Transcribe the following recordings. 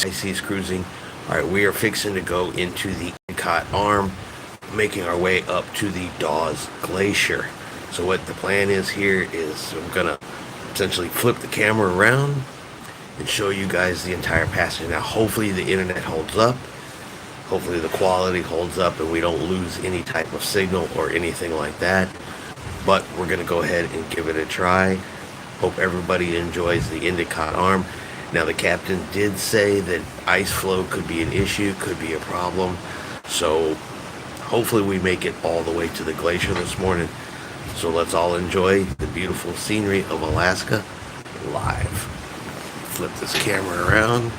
High Seas Cruising. All right, we are fixing to go into the Endicott Arm, making our way up to the Dawes Glacier. So what the plan is here is I'm gonna essentially flip the camera around and show you guys the entire passage. Now, hopefully the internet holds up. Hopefully the quality holds up and we don't lose any type of signal or anything like that. But we're gonna go ahead and give it a try. Hope everybody enjoys the Endicott Arm. Now, the captain did say that ice flow could be an issue, could be a problem. So hopefully we make it all the way to the glacier this morning. So let's all enjoy the beautiful scenery of Alaska live. Flip this camera around.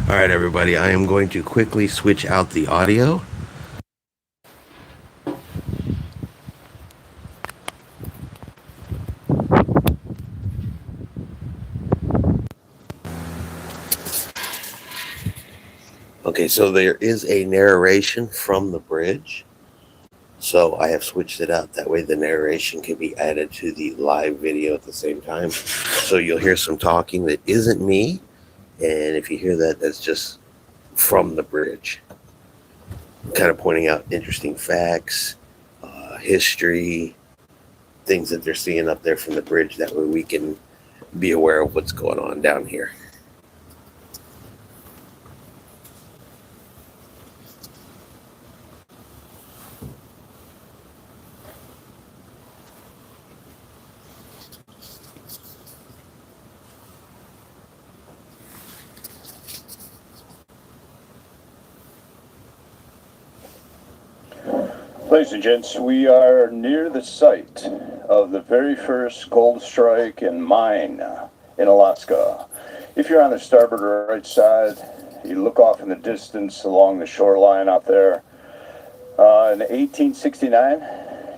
All right, everybody, I am going to quickly switch out the audio. Okay, so there is a narration from the bridge. So I have switched it out. That way the narration can be added to the live video at the same time. So you'll hear some talking that isn't me. And if you hear that, that's just from the bridge. Kind of pointing out interesting facts, history, things that they're seeing up there from the bridge. That way we can be aware of what's going on down here. Ladies and gents, we are near the site of the very first gold strike and mine in Alaska. If you're on the starboard or right side, you look off in the distance along the shoreline out there. In 1869,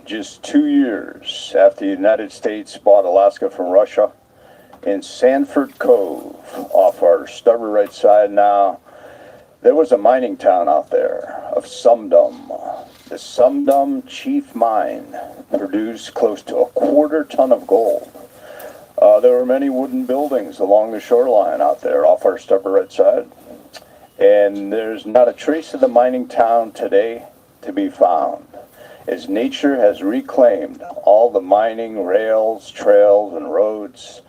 just 2 years after the United States bought Alaska from Russia, in Sanford Cove, off our starboard right side now, there was a mining town out there of Sumdum. The Sumdum Chief Mine produced close to 1/4 ton of gold. There were many wooden buildings along the shoreline out there off our starboard right side. And there's not a trace of the mining town today to be found, as nature has reclaimed all the mining rails, trails, and roads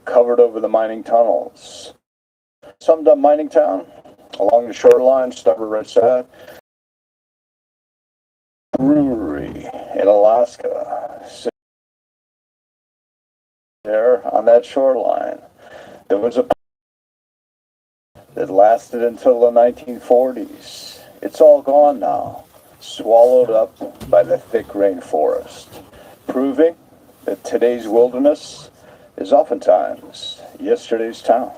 covered over the mining tunnels. Sumdum Mining Town, along the shoreline, starboard right side. Brewery in Alaska, there on that shoreline. There was a that lasted until the 1940s. It's all gone now, swallowed up by the thick rainforest, proving that today's wilderness is oftentimes yesterday's town.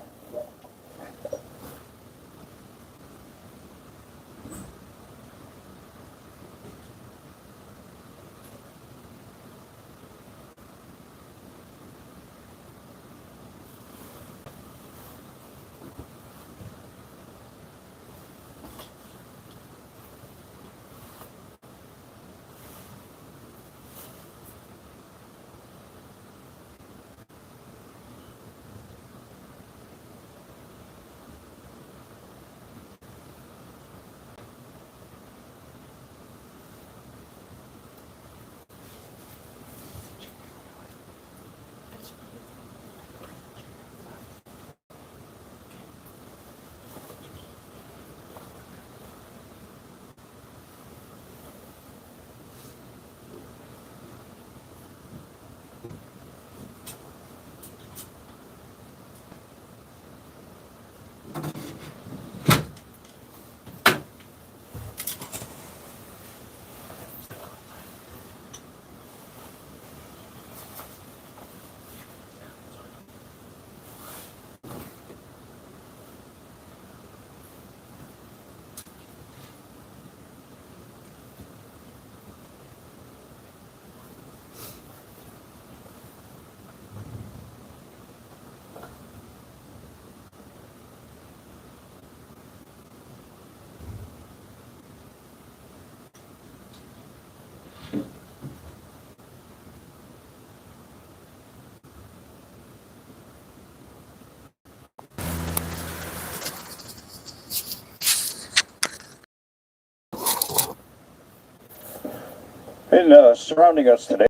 Surrounding us today,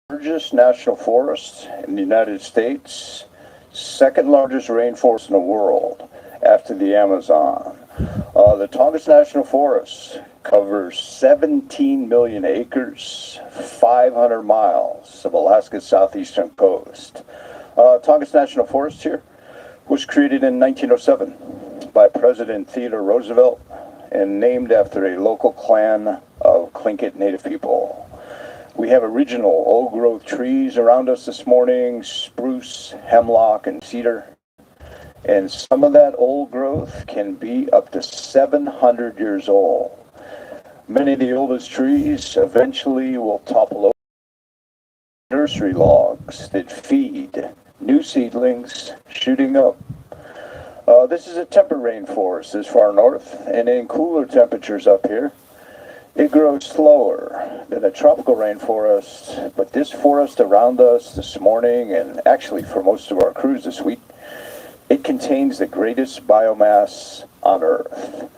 largest national forest in the United States, second largest rainforest in the world after the Amazon. The Tongass National Forest covers 17 million acres, 500 miles of Alaska's southeastern coast. Tongass National Forest here was created in 1907 by President Theodore Roosevelt and named after a local clan of Tlingit Native people. We have original old-growth trees around us this morning, spruce, hemlock, and cedar. And some of that old growth can be up to 700 years old. Many of the oldest trees eventually will topple over nursery logs that feed new seedlings shooting up. This is a temperate rainforest this far north, and in cooler temperatures up here, it grows slower than a tropical rainforest, but this forest around us this morning, and actually for most of our cruise this week, it contains the greatest biomass on Earth.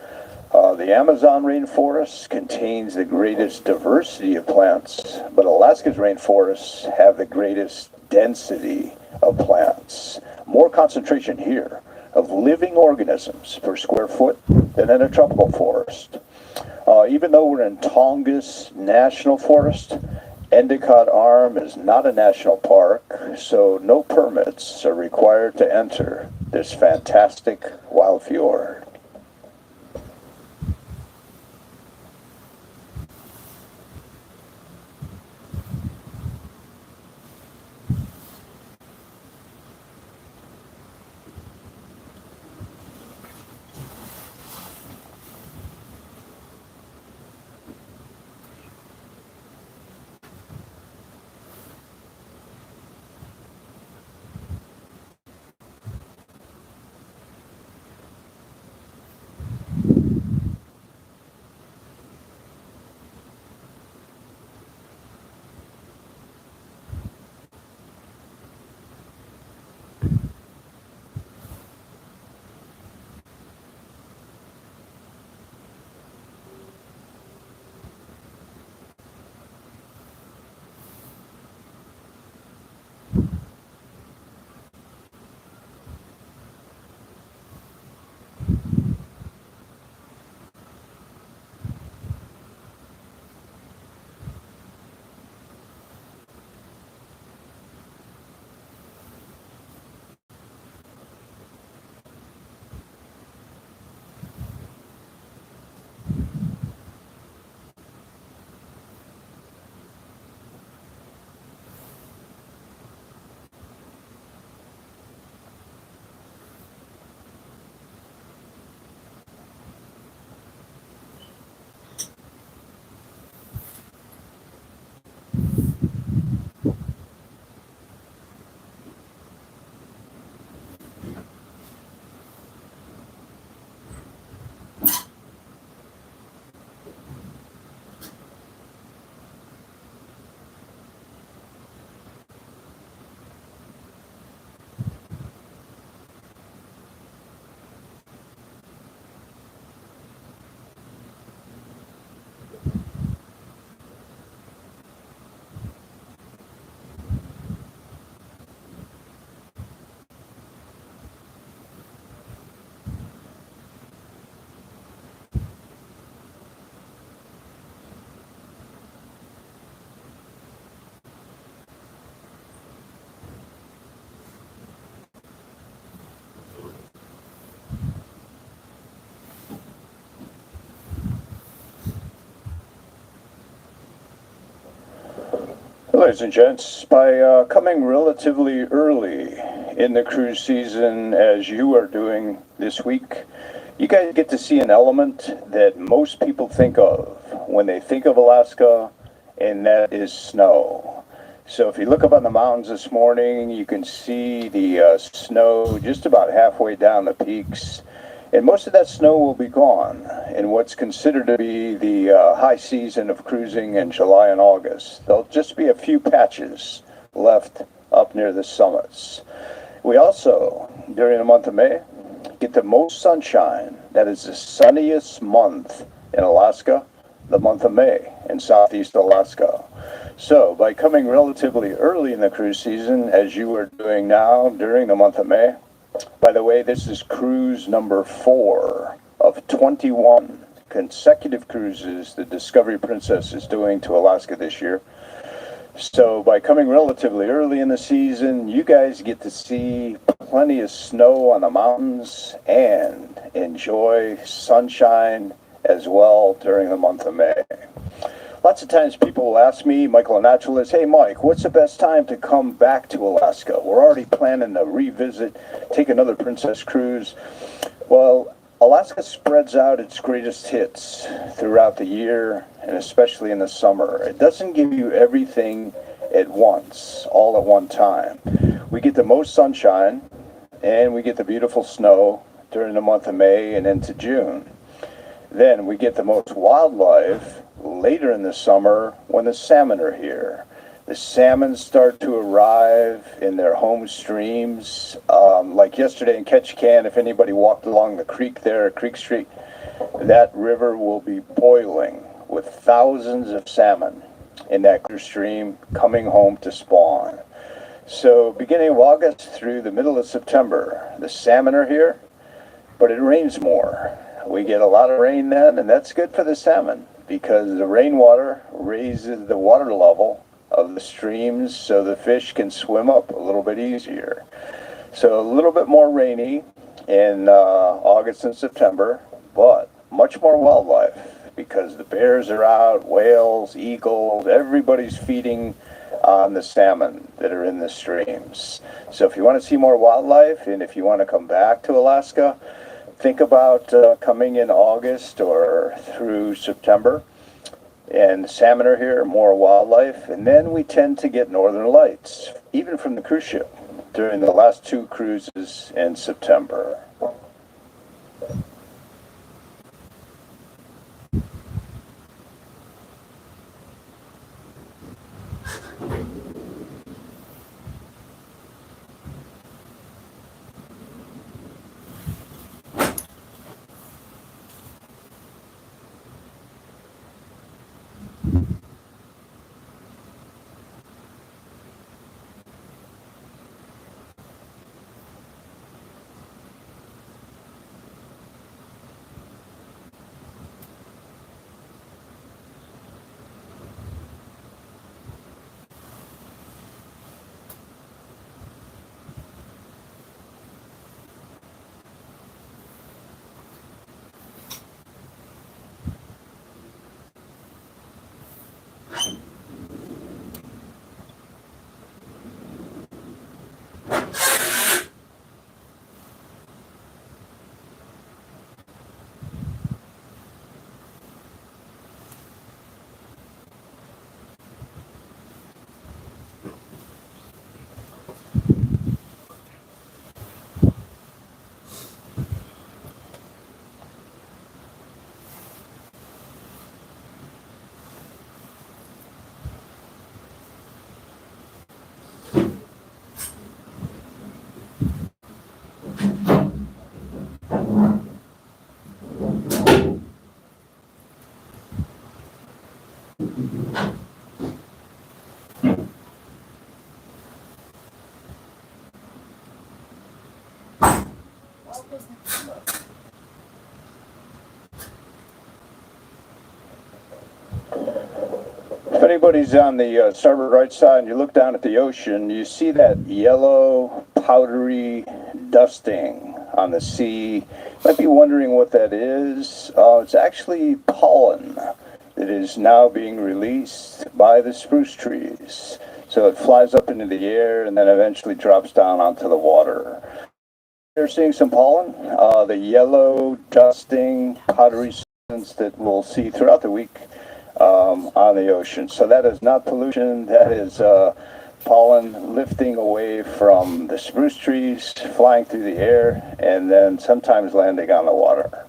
The Amazon rainforest contains the greatest diversity of plants, but Alaska's rainforests have the greatest density of plants. More concentration here of living organisms per square foot than in a tropical forest. Even though we're in Tongass National Forest, Endicott Arm is not a national park, so no permits are required to enter this fantastic wild fjord. Ladies and gents, by coming relatively early in the cruise season, as you are doing this week, you guys get to see an element that most people think of when they think of Alaska, and that is snow. So if you look up on the mountains this morning, you can see the snow just about halfway down the peaks. And most of that snow will be gone in what's considered to be the high season of cruising in July and August. There'll just be a few patches left up near the summits. We also, during the month of May, get the most sunshine. That is the sunniest month in Alaska the month of May in southeast Alaska. So, by coming relatively early in the cruise season, as you are doing now during the month of May, by the way, this is cruise number 4 of 21 consecutive cruises the Discovery Princess is doing to Alaska this year. So by coming relatively early in the season, you guys get to see plenty of snow on the mountains and enjoy sunshine as well during the month of May. Lots of times people will ask me, Michael, a naturalist, hey Mike, what's the best time to come back to Alaska? We're already planning to revisit, take another Princess cruise. Well, Alaska spreads out its greatest hits throughout the year, and especially in the summer. It doesn't give you everything at once, all at one time. We get the most sunshine, and we get the beautiful snow during the month of May and into June. Then we get the most wildlife later in the summer when the salmon are here. The salmon start to arrive in their home streams. Like yesterday in Ketchikan, if anybody walked along the creek there, Creek Street, that river will be boiling with thousands of salmon in that stream coming home to spawn. So beginning of August through the middle of September, the salmon are here, but it rains more. We get a lot of rain then, and that's good for the salmon because the rainwater raises the water level of the streams so the fish can swim up a little bit easier. So a little bit more rainy in August and September, but much more wildlife because the bears are out, whales, eagles, everybody's feeding on the salmon that are in the streams. So if you want to see more wildlife and if you want to come back to Alaska, think about coming in August or through September. And the salmon are here, more wildlife, and then we tend to get northern lights, even from the cruise ship, during the last 2 cruises in September. If anybody's on the starboard right side and you look down at the ocean, you see that yellow, powdery dusting on the sea. You might be wondering what that is. It's actually pollen that is now being released by the spruce trees. So it flies up into the air and then eventually drops down onto the water. You're seeing some pollen, the yellow, dusting, powdery substance that we'll see throughout the week on the ocean. So that is not pollution, that is pollen lifting away from the spruce trees, flying through the air, and then sometimes landing on the water.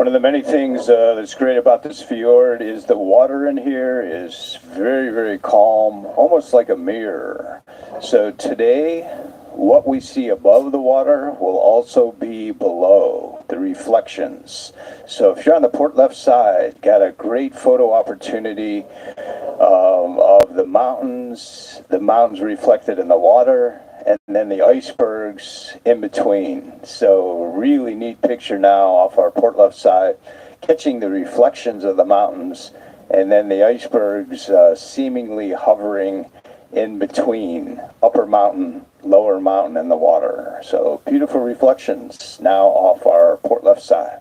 One of the many things that's great about this fjord is the water in here is very, very calm, almost like a mirror. So today, what we see above the water will also be below, the reflections. So if you're on the port left side, got a great photo opportunity of the mountains reflected in the water, and then the icebergs in between. So really neat picture now off our port left side, catching the reflections of the mountains, and then the icebergs seemingly hovering in between upper mountain, lower mountain, and the water. So beautiful reflections now off our port left side.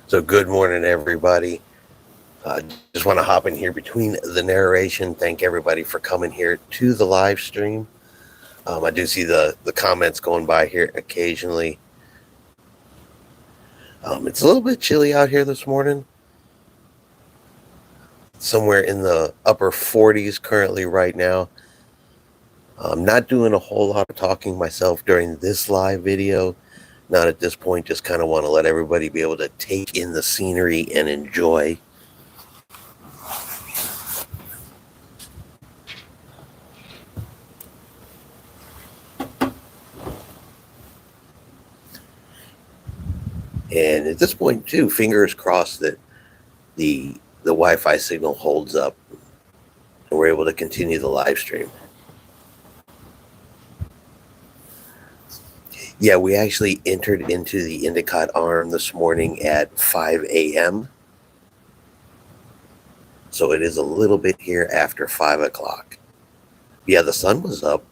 So good morning, everybody. Just want to hop in here between the narration. Thank everybody for coming here to the live stream. I do see the comments going by here occasionally. It's a little bit chilly out here this morning. Somewhere in the upper 40s currently right now. I'm not doing a whole lot of talking myself during this live video. Not at this point, just kind of want to let everybody be able to take in the scenery and enjoy. And at this point, too, fingers crossed that the Wi-Fi signal holds up and we're able to continue the live stream. Yeah, we actually entered into the Endicott arm this morning at 5 a.m. So it is a little bit here after 5 o'clock. Yeah, the sun was up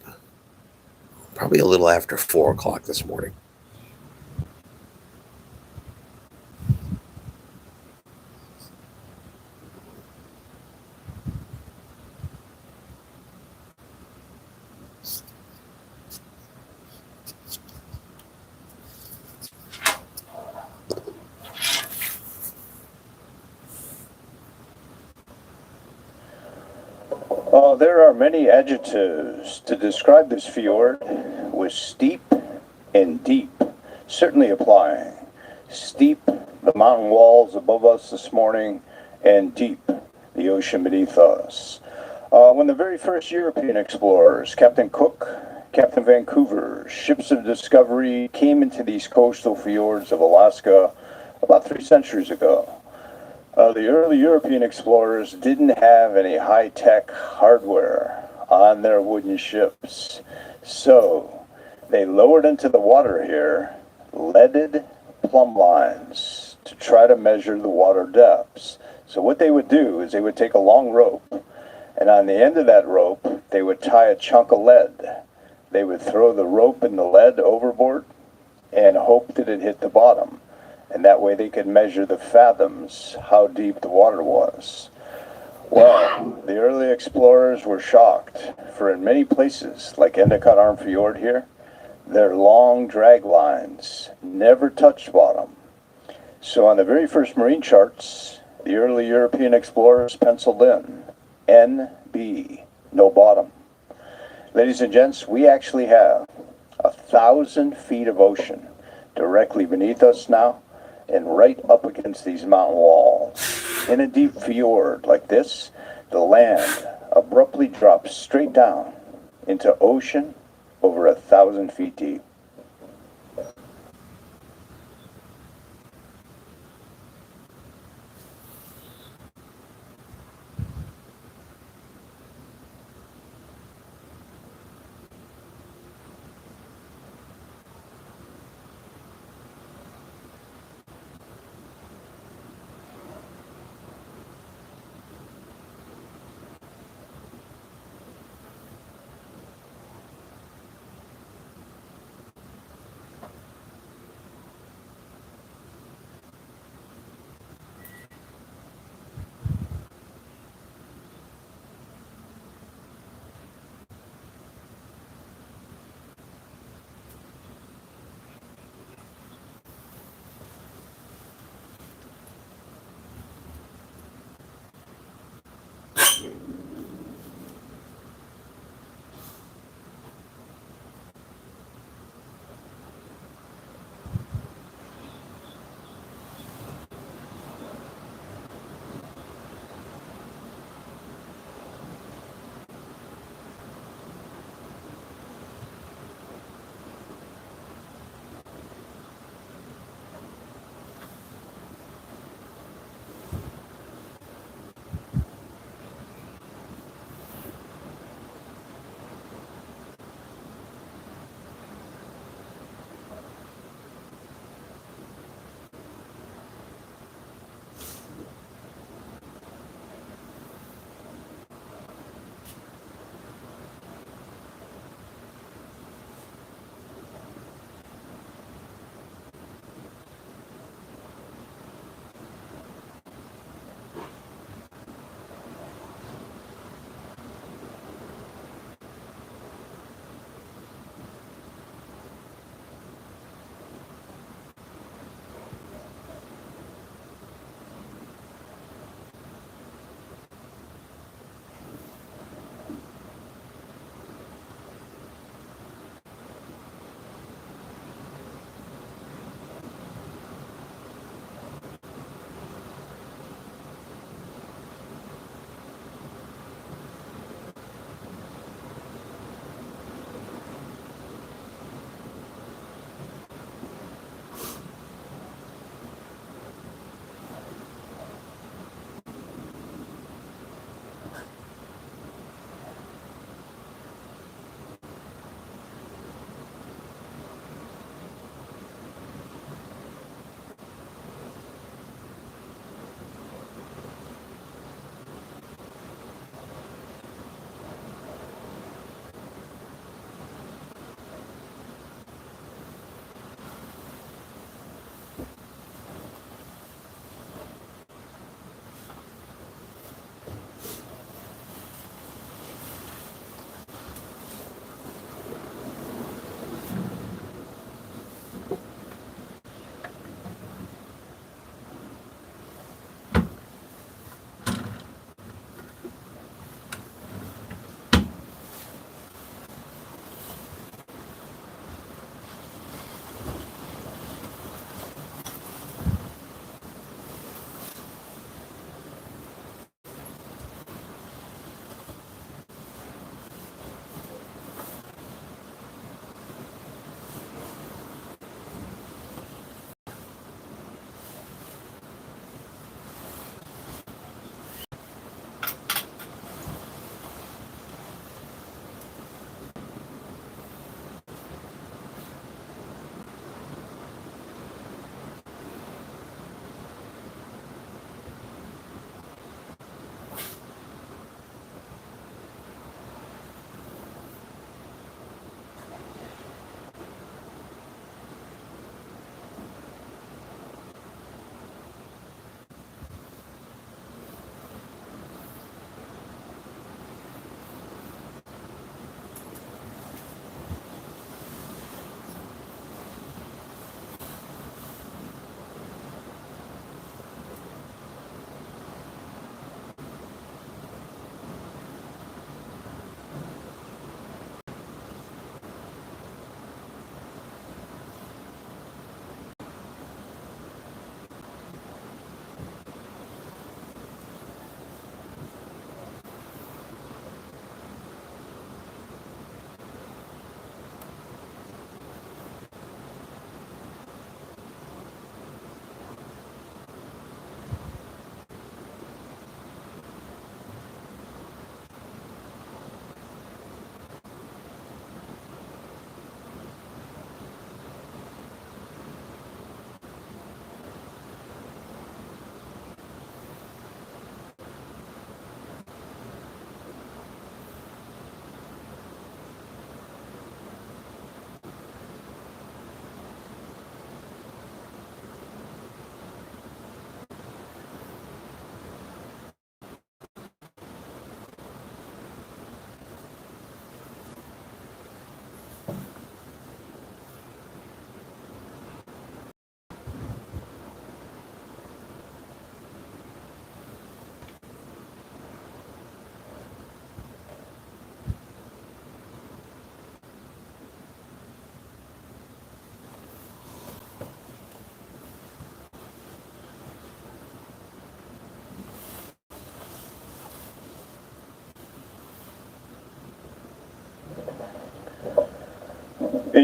probably a little after 4 o'clock this morning. There are many adjectives to describe this fjord, with steep and deep certainly applying. Steep, the mountain walls above us this morning, and deep, the ocean beneath us. When the very first European explorers, Captain Cook, Captain Vancouver, ships of discovery came into these coastal fjords of Alaska about 3 centuries ago, the early European explorers didn't have any high-tech hardware on their wooden ships. So they lowered into the water here leaded plumb lines to try to measure the water depths. So what they would do is they would take a long rope, and on the end of that rope, they would tie a chunk of lead. They would throw the rope and the lead overboard and hope that it hit the bottom. And that way they could measure the fathoms, how deep the water was. Well, the early explorers were shocked, for in many places, like Endicott Arm Fjord here, their long drag lines never touched bottom. So on the very first marine charts, the early European explorers penciled in NB, no bottom. Ladies and gents, we actually have 1,000 feet of ocean directly beneath us now, and right up against these mountain walls. In a deep fjord like this, the land abruptly drops straight down into ocean over 1,000 feet deep.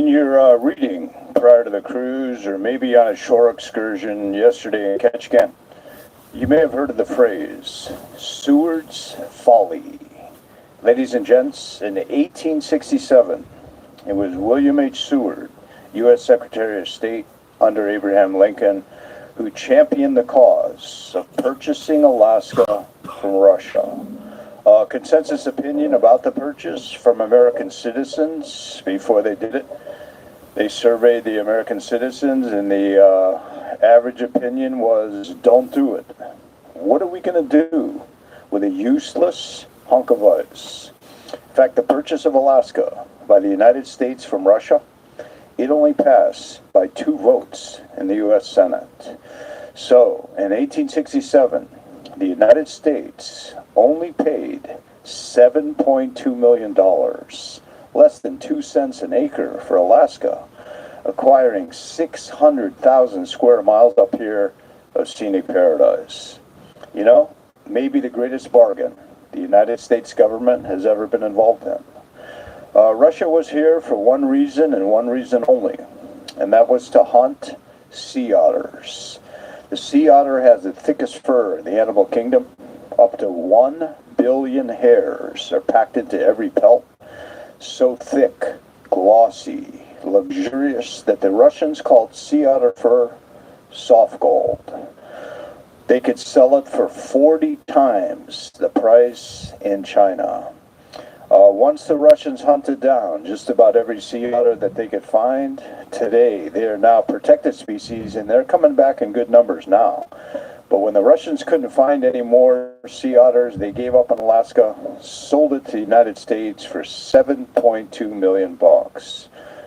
in your reading prior to the cruise, or maybe on a shore excursion yesterday in Ketchikan, you may have heard of the phrase, Seward's Folly. Ladies and gents, in 1867, it was William H. Seward, U.S. Secretary of State under Abraham Lincoln, who championed the cause of purchasing Alaska from Russia. Consensus opinion about the purchase from American citizens before they did it. They surveyed the American citizens, and the average opinion was, don't do it. What are we going to do with a useless hunk of ice? In fact, the purchase of Alaska by the United States from Russia, it only passed by 2 votes in the U.S. Senate. So, in 1867, the United States only paid $7.2 million, less than 2 cents an acre for Alaska, acquiring 600,000 square miles up here of scenic paradise. You know, maybe the greatest bargain the United States government has ever been involved in. Russia was here for one reason and one reason only, and that was to hunt sea otters. The sea otter has the thickest fur in the animal kingdom. Up to 1 billion hairs are packed into every pelt. So thick, glossy, luxurious that the Russians called sea otter fur soft gold. They could sell it for 40 times the price in China. Once the Russians hunted down just about every sea otter that they could find, today they are now protected species, and they're coming back in good numbers now. But when the Russians couldn't find any more sea otters, they gave up on Alaska, sold it to the United States for $7.2 million.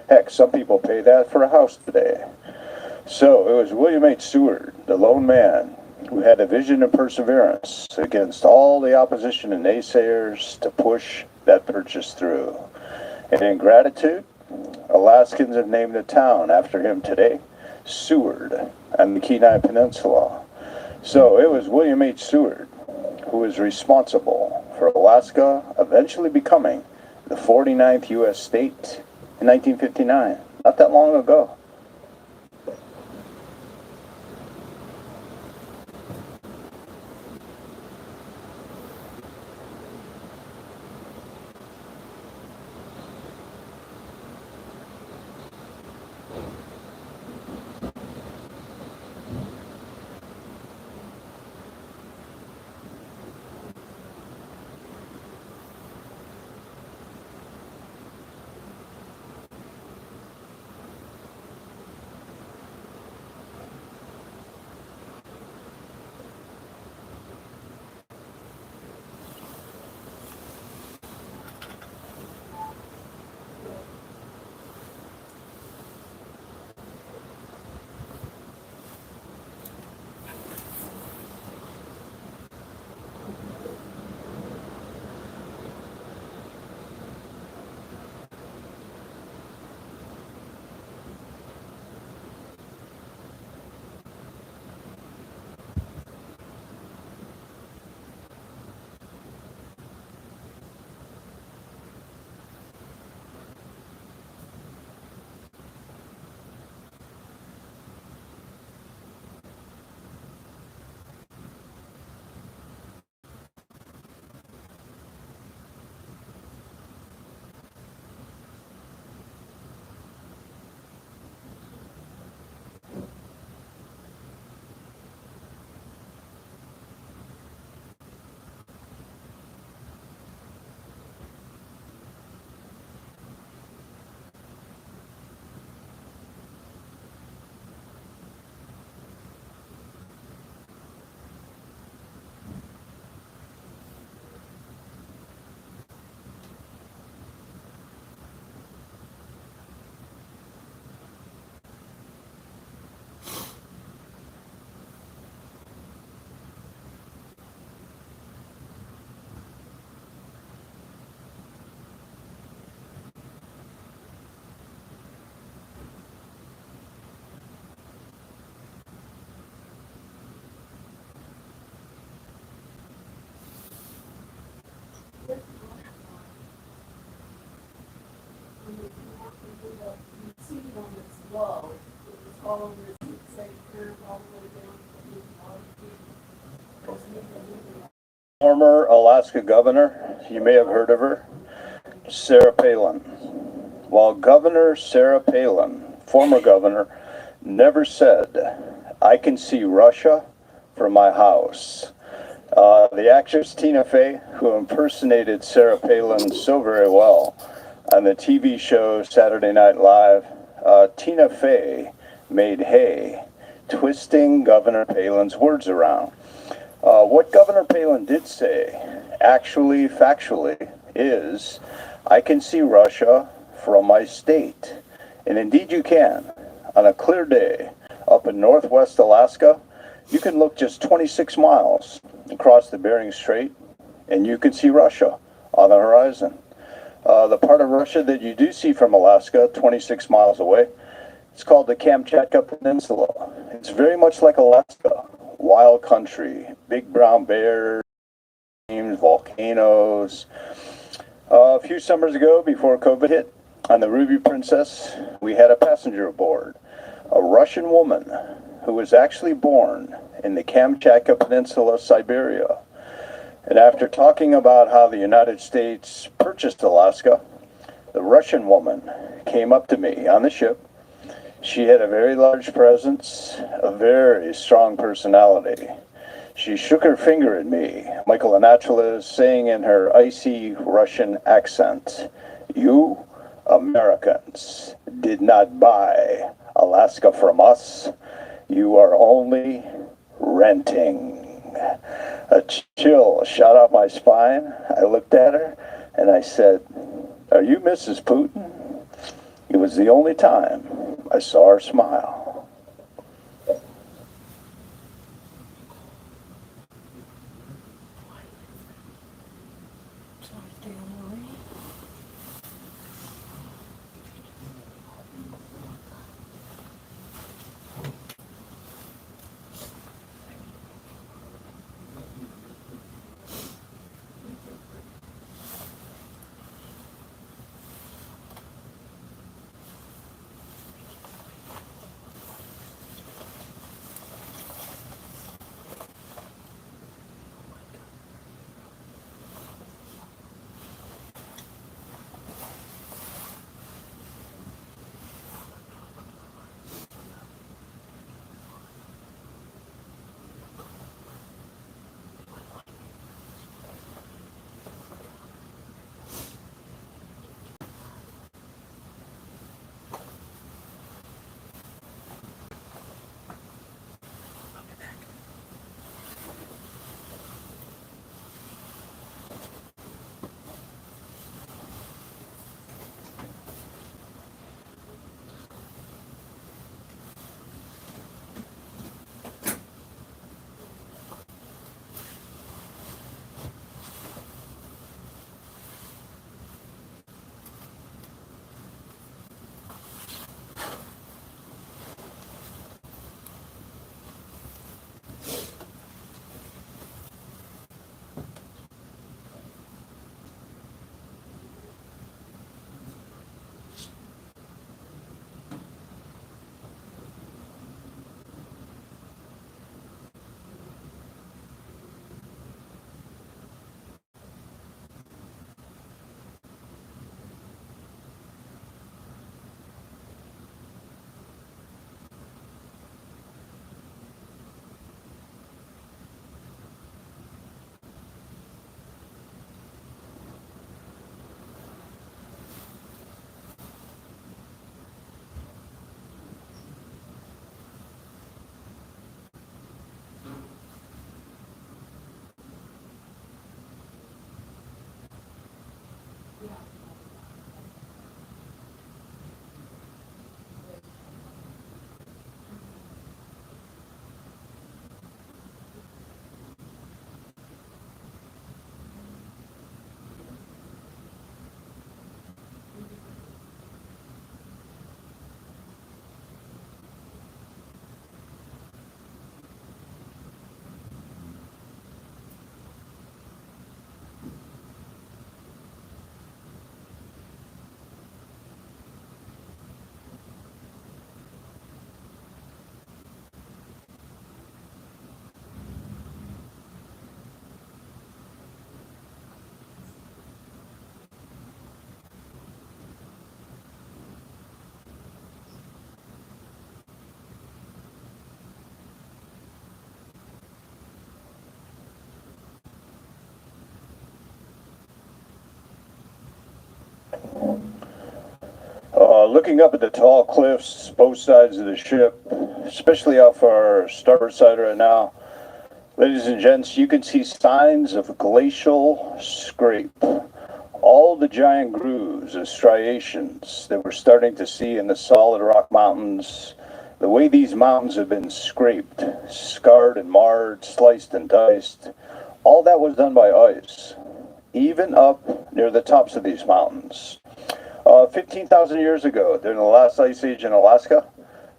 Heck, some people pay that for a house today. So it was William H. Seward, the lone man, who had a vision and perseverance against all the opposition and naysayers to push that purchase through. And in gratitude, Alaskans have named a town after him today, Seward, on the Kenai Peninsula. So it was William H. Seward who was responsible for Alaska eventually becoming the 49th U.S. state in 1959, not that long ago. Former Alaska governor, you may have heard of her, Sarah Palin. While Governor Sarah Palin, former governor, never said, "I can see Russia from my house." The actress Tina Fey, who impersonated Sarah Palin so very well on the TV show Saturday Night Live, Tina Fey made hay, twisting Governor Palin's words around. What Governor Palin did say, actually, factually, is, "I can see Russia from my state." And indeed you can. On a clear day up in northwest Alaska, you can look just 26 miles across the Bering Strait and you can see Russia on the horizon. The part of Russia that you do see from Alaska, 26 miles away, it's called the Kamchatka Peninsula. It's very much like Alaska. Wild country, big brown bears, volcanoes. A few summers ago, before COVID hit, on the Ruby Princess, we had a passenger aboard, a Russian woman who was actually born in the Kamchatka Peninsula, Siberia. And after talking about how the United States purchased Alaska, the Russian woman came up to me on the ship. She had a very large presence, a very strong personality. She shook her finger at me, Michael Anatolis, saying in her icy Russian accent, "You Americans did not buy Alaska from us. You are only renting." A chill shot up my spine. I looked at her and I said, "Are you Mrs. Putin?" It was the only time I saw her smile. Looking up at the tall cliffs, both sides of the ship, especially off our starboard side right now, ladies and gents, you can see signs of glacial scrape. All the giant grooves of striations that we're starting to see in the solid rock mountains, the way these mountains have been scraped, scarred and marred, sliced and diced, all that was done by ice, even up near the tops of these mountains. 15,000 years ago, during the last ice age in Alaska,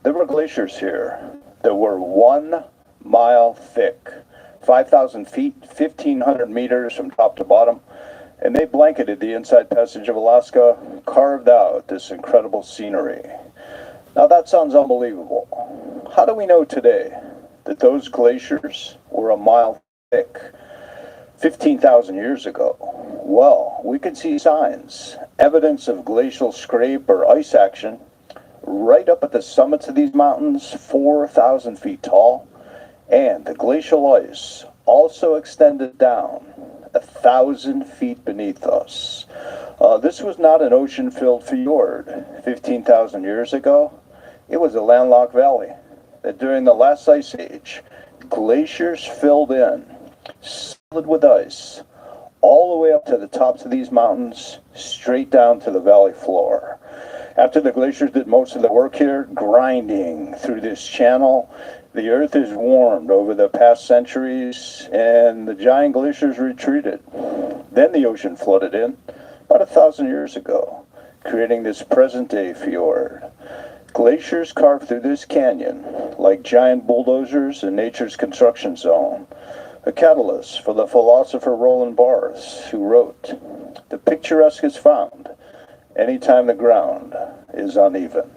there were glaciers here that were 1 mile thick, 5,000 feet, 1,500 meters from top to bottom, and they blanketed the inside passage of Alaska, carved out this incredible scenery. Now that sounds unbelievable. How do we know today that those glaciers were 1 mile thick 15,000 years ago? Well, we can see signs, evidence of glacial scrape or ice action right up at the summits of these mountains, 4,000 feet tall, and the glacial ice also extended down 1,000 feet beneath us. This was not an ocean-filled fjord 15,000 years ago. It was a landlocked valley that during the last ice age, glaciers filled in, solid with ice, all the way up to the tops of these mountains, straight down to the valley floor. After the glaciers did most of the work here, grinding through this channel, the earth is warmed over the past centuries, and the giant glaciers retreated. Then the ocean flooded in about 1,000 years ago, creating this present-day fjord. Glaciers carved through this canyon like giant bulldozers in nature's construction zone. A catalyst for the philosopher Roland Barthes, who wrote, "The picturesque is found anytime the ground is uneven."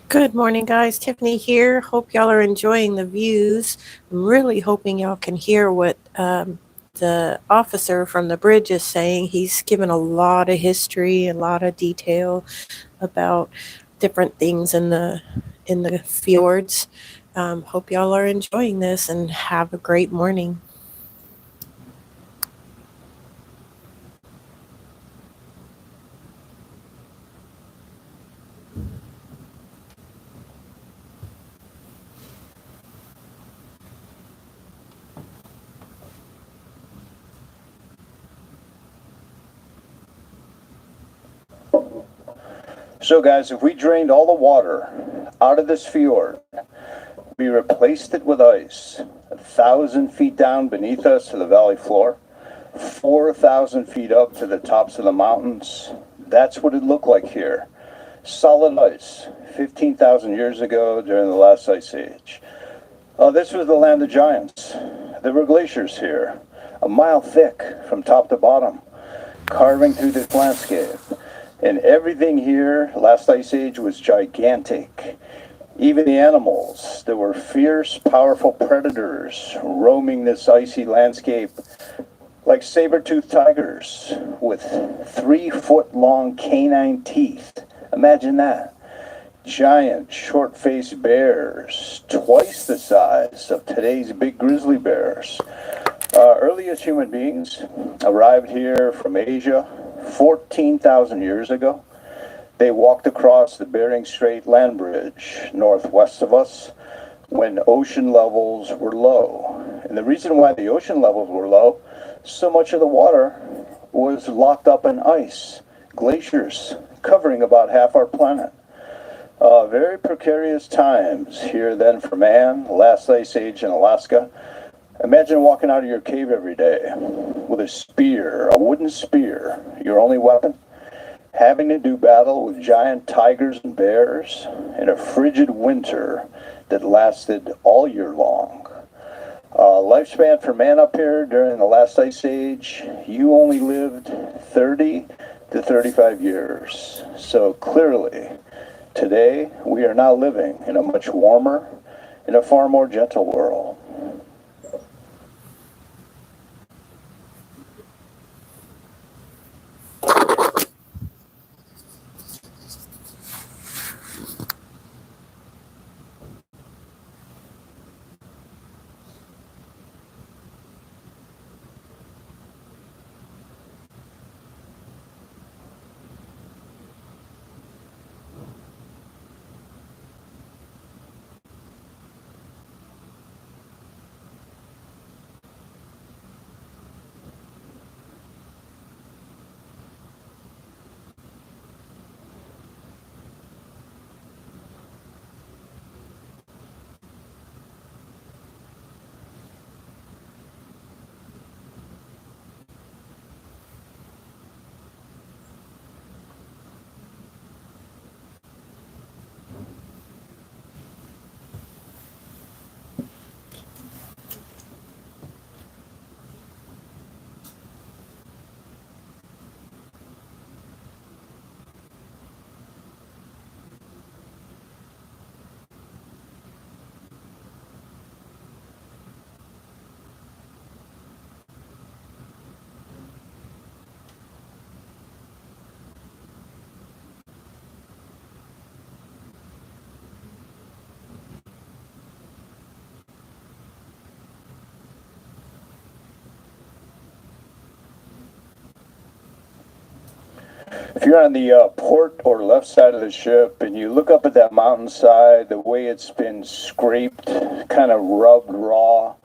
Good morning, guys. Tiffany here. Hope y'all are enjoying the views. I'm really hoping y'all can hear what the officer from the bridge is saying. He's given a lot of history, a lot of detail about different things in the fjords. Hope y'all are enjoying this and have a great morning. So guys, if we drained all the water out of this fjord, we replaced it with ice, 1,000 feet down beneath us to the valley floor, 4,000 feet up to the tops of the mountains. That's what it looked like here. Solid ice, 15,000 years ago during the last ice age. This was the land of giants. There were glaciers here, 1 mile thick from top to bottom, carving through this landscape. And everything here, last ice age, was gigantic. Even the animals, there were fierce, powerful predators roaming this icy landscape. like saber-toothed tigers with 3-foot-long canine teeth. Imagine that. Giant, short-faced bears, twice the size of today's big grizzly bears. Earliest human beings arrived here from Asia 14,000 years ago. They walked across the Bering Strait land bridge northwest of us when ocean levels were low. And the reason why the ocean levels were low, so much of the water was locked up in ice, glaciers covering about half our planet. Very precarious times here then for man, last ice age in Alaska. Imagine walking out of your cave every day with a spear, a wooden spear, your only weapon, having to do battle with giant tigers and bears in a frigid winter that lasted all year long. Lifespan for man up here during the last ice age, you only lived 30 to 35 years. So clearly, today we are now living in a much warmer, in a far more gentle world. If you're on the port or left side of the ship and you look up at that mountainside, the way it's been scraped, kind of rubbed raw,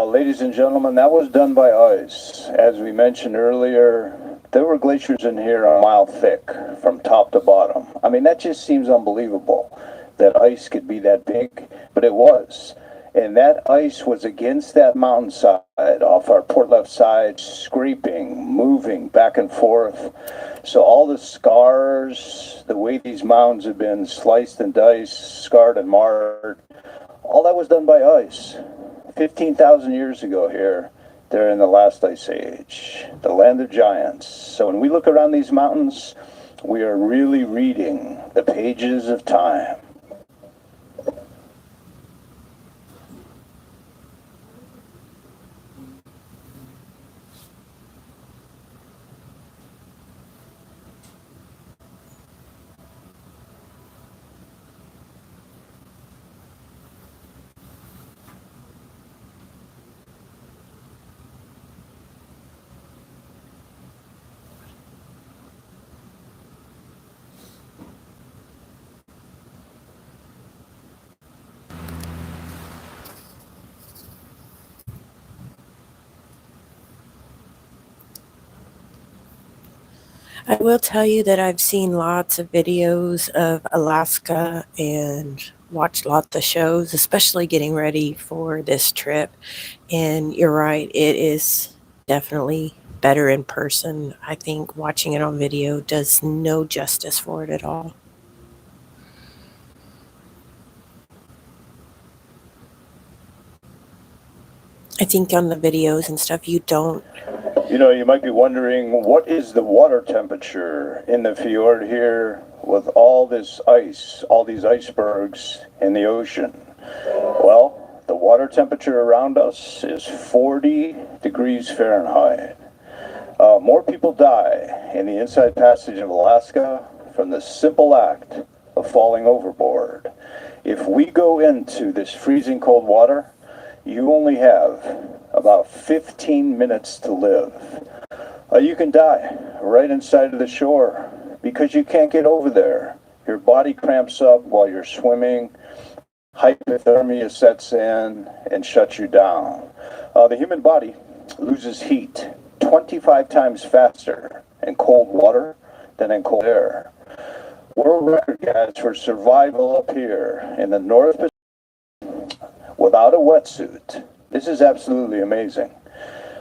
ladies and gentlemen, that was done by ice. As we mentioned earlier, there were glaciers in here a mile thick from top to bottom. I mean, that just seems unbelievable that ice could be that big, but it was. And that ice was against that mountainside off our port left side, scraping, moving back and forth. So all the scars, the way these mountains have been sliced and diced, scarred and marred, all that was done by ice. 15,000 years ago here, they're in the last ice age, the land of giants. So when we look around these mountains, we are really reading the pages of time. I will tell you that I've seen lots of videos of Alaska and watched lots of shows, especially getting ready for this trip. And you're right, it is definitely better in person. I think watching it on video does no justice for it at all. I think on the videos and stuff, you don't. You know, you might be wondering, what is the water temperature in the fjord here with all this ice, all these icebergs in the ocean? Well, the water temperature around us is 40 degrees Fahrenheit. More people die in the Inside Passage of Alaska from the simple act of falling overboard. If we go into this freezing cold water, you only have about 15 minutes to live. You can die right inside of the shore because you can't get over there. Your body cramps up while you're swimming. Hypothermia sets in and shuts you down. The human body loses heat 25 times faster in cold water than in cold air. World record, guys, for survival up here in the North Pacific without a wetsuit. This is absolutely amazing.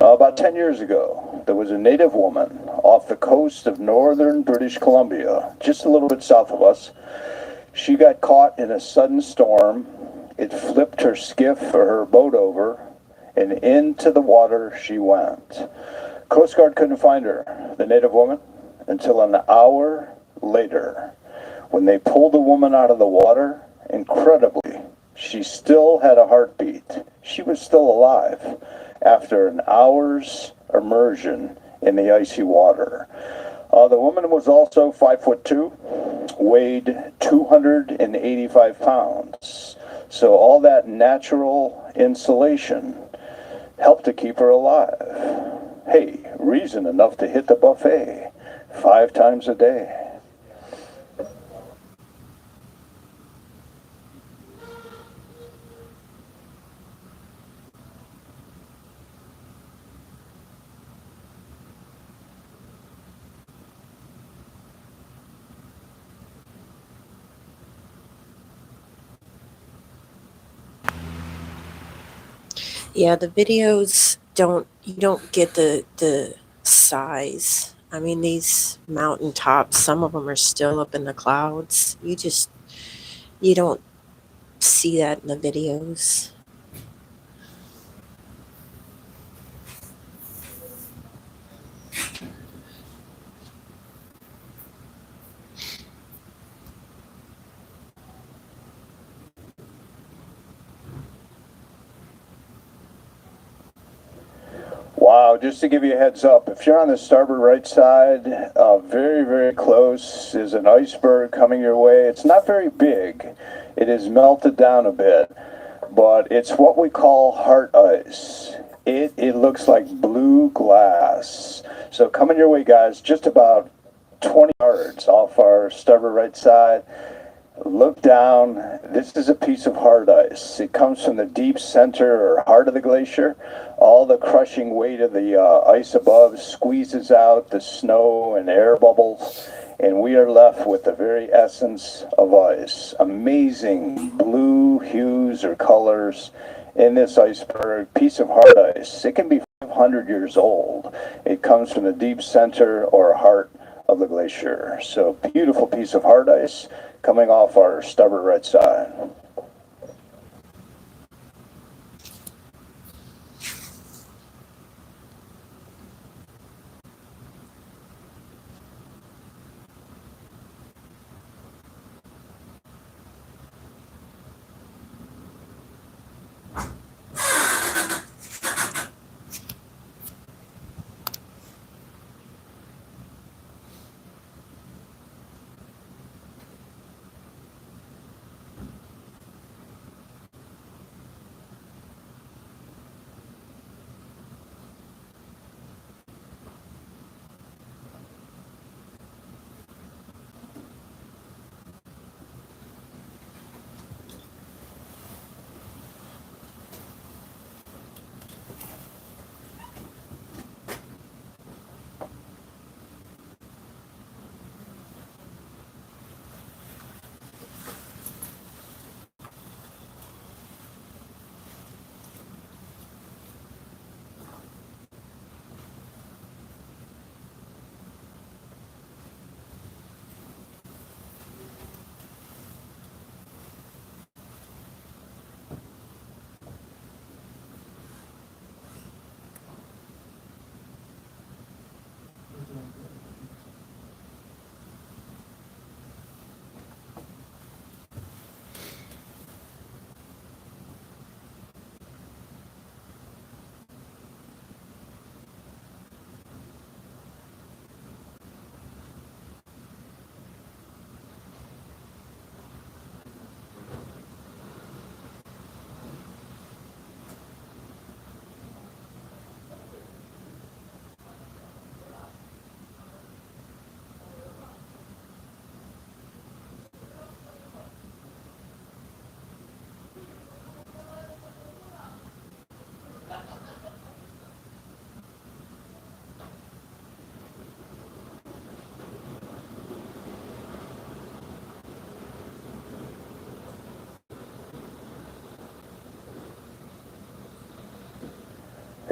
About 10 years ago, there was a native woman off the coast of northern British Columbia, just a little bit south of us. She got caught in a sudden storm. It flipped her skiff or her boat over, and into the water she went. Coast Guard couldn't find her, the native woman, until an hour later. When they pulled the woman out of the water, incredibly, she still had a heartbeat. She was still alive after an hour's immersion in the icy water. The woman was also 5'2", weighed 285 pounds. So all that natural insulation helped to keep her alive. Hey, reason enough to hit the buffet 5 times a day. Yeah, the videos you don't get the size. I mean, these mountaintops, some of them are still up in the clouds. You don't see that in the videos. Wow, just to give you a heads up, if you're on the starboard right side, very, very close is an iceberg coming your way. It's not very big. It is melted down a bit, but it's what we call heart ice. It looks like blue glass. So coming your way, guys, just about 20 yards off our starboard right side. Look down. This is a piece of hard ice. It comes from the deep center or heart of the glacier. All the crushing weight of the ice above squeezes out the snow and air bubbles, and we are left with the very essence of ice. Amazing blue hues or colors in this iceberg. Piece of hard ice. It can be 500 years old. It comes from the deep center or heart of the glacier. So beautiful piece of hard ice coming off our starboard right side.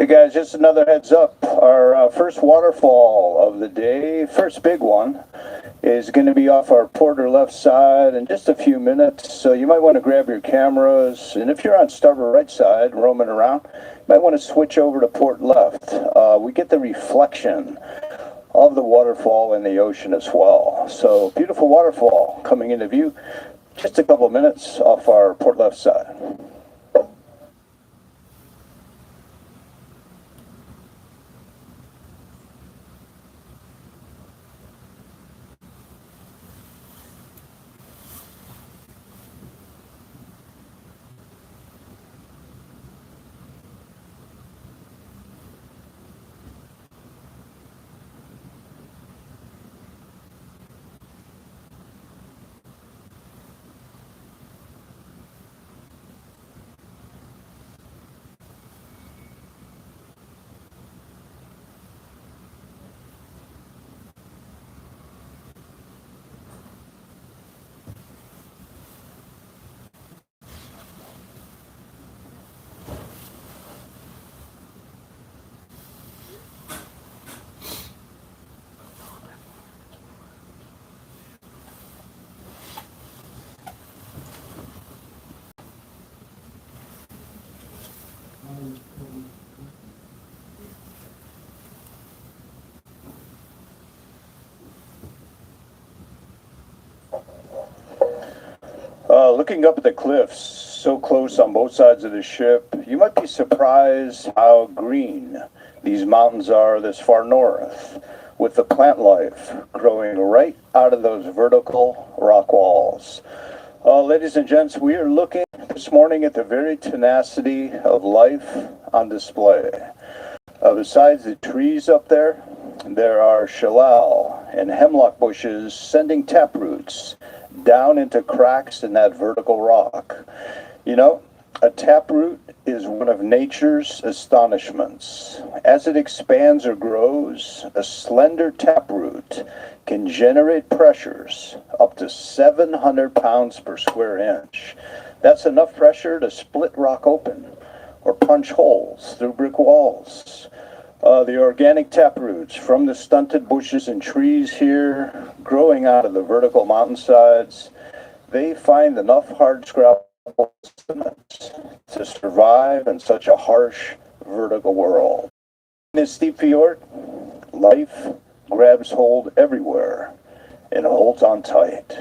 Hey guys, just another heads up. Our first waterfall of the day, first big one, is going to be off our port or left side in just a few minutes. So you might want to grab your cameras. And if you're on starboard right side roaming around, you might want to switch over to port left. We get the reflection of the waterfall in the ocean as well. So beautiful waterfall coming into view. Just a couple of minutes off our port left side. Looking up at the cliffs, so close on both sides of the ship, you might be surprised how green these mountains are this far north, with the plant life growing right out of those vertical rock walls. Ladies and gents, we are looking this morning at the very tenacity of life on display. Besides the trees up there, there are shallal and hemlock bushes sending taproots down into cracks in that vertical rock. You know, a taproot is one of nature's astonishments. As it expands or grows, a slender taproot can generate pressures up to 700 pounds per square inch. That's enough pressure to split rock open or punch holes through brick walls. The organic taproots from the stunted bushes and trees here, growing out of the vertical mountainsides, they find enough hardscrap to survive in such a harsh vertical world. In this steep fjord, life grabs hold everywhere and holds on tight.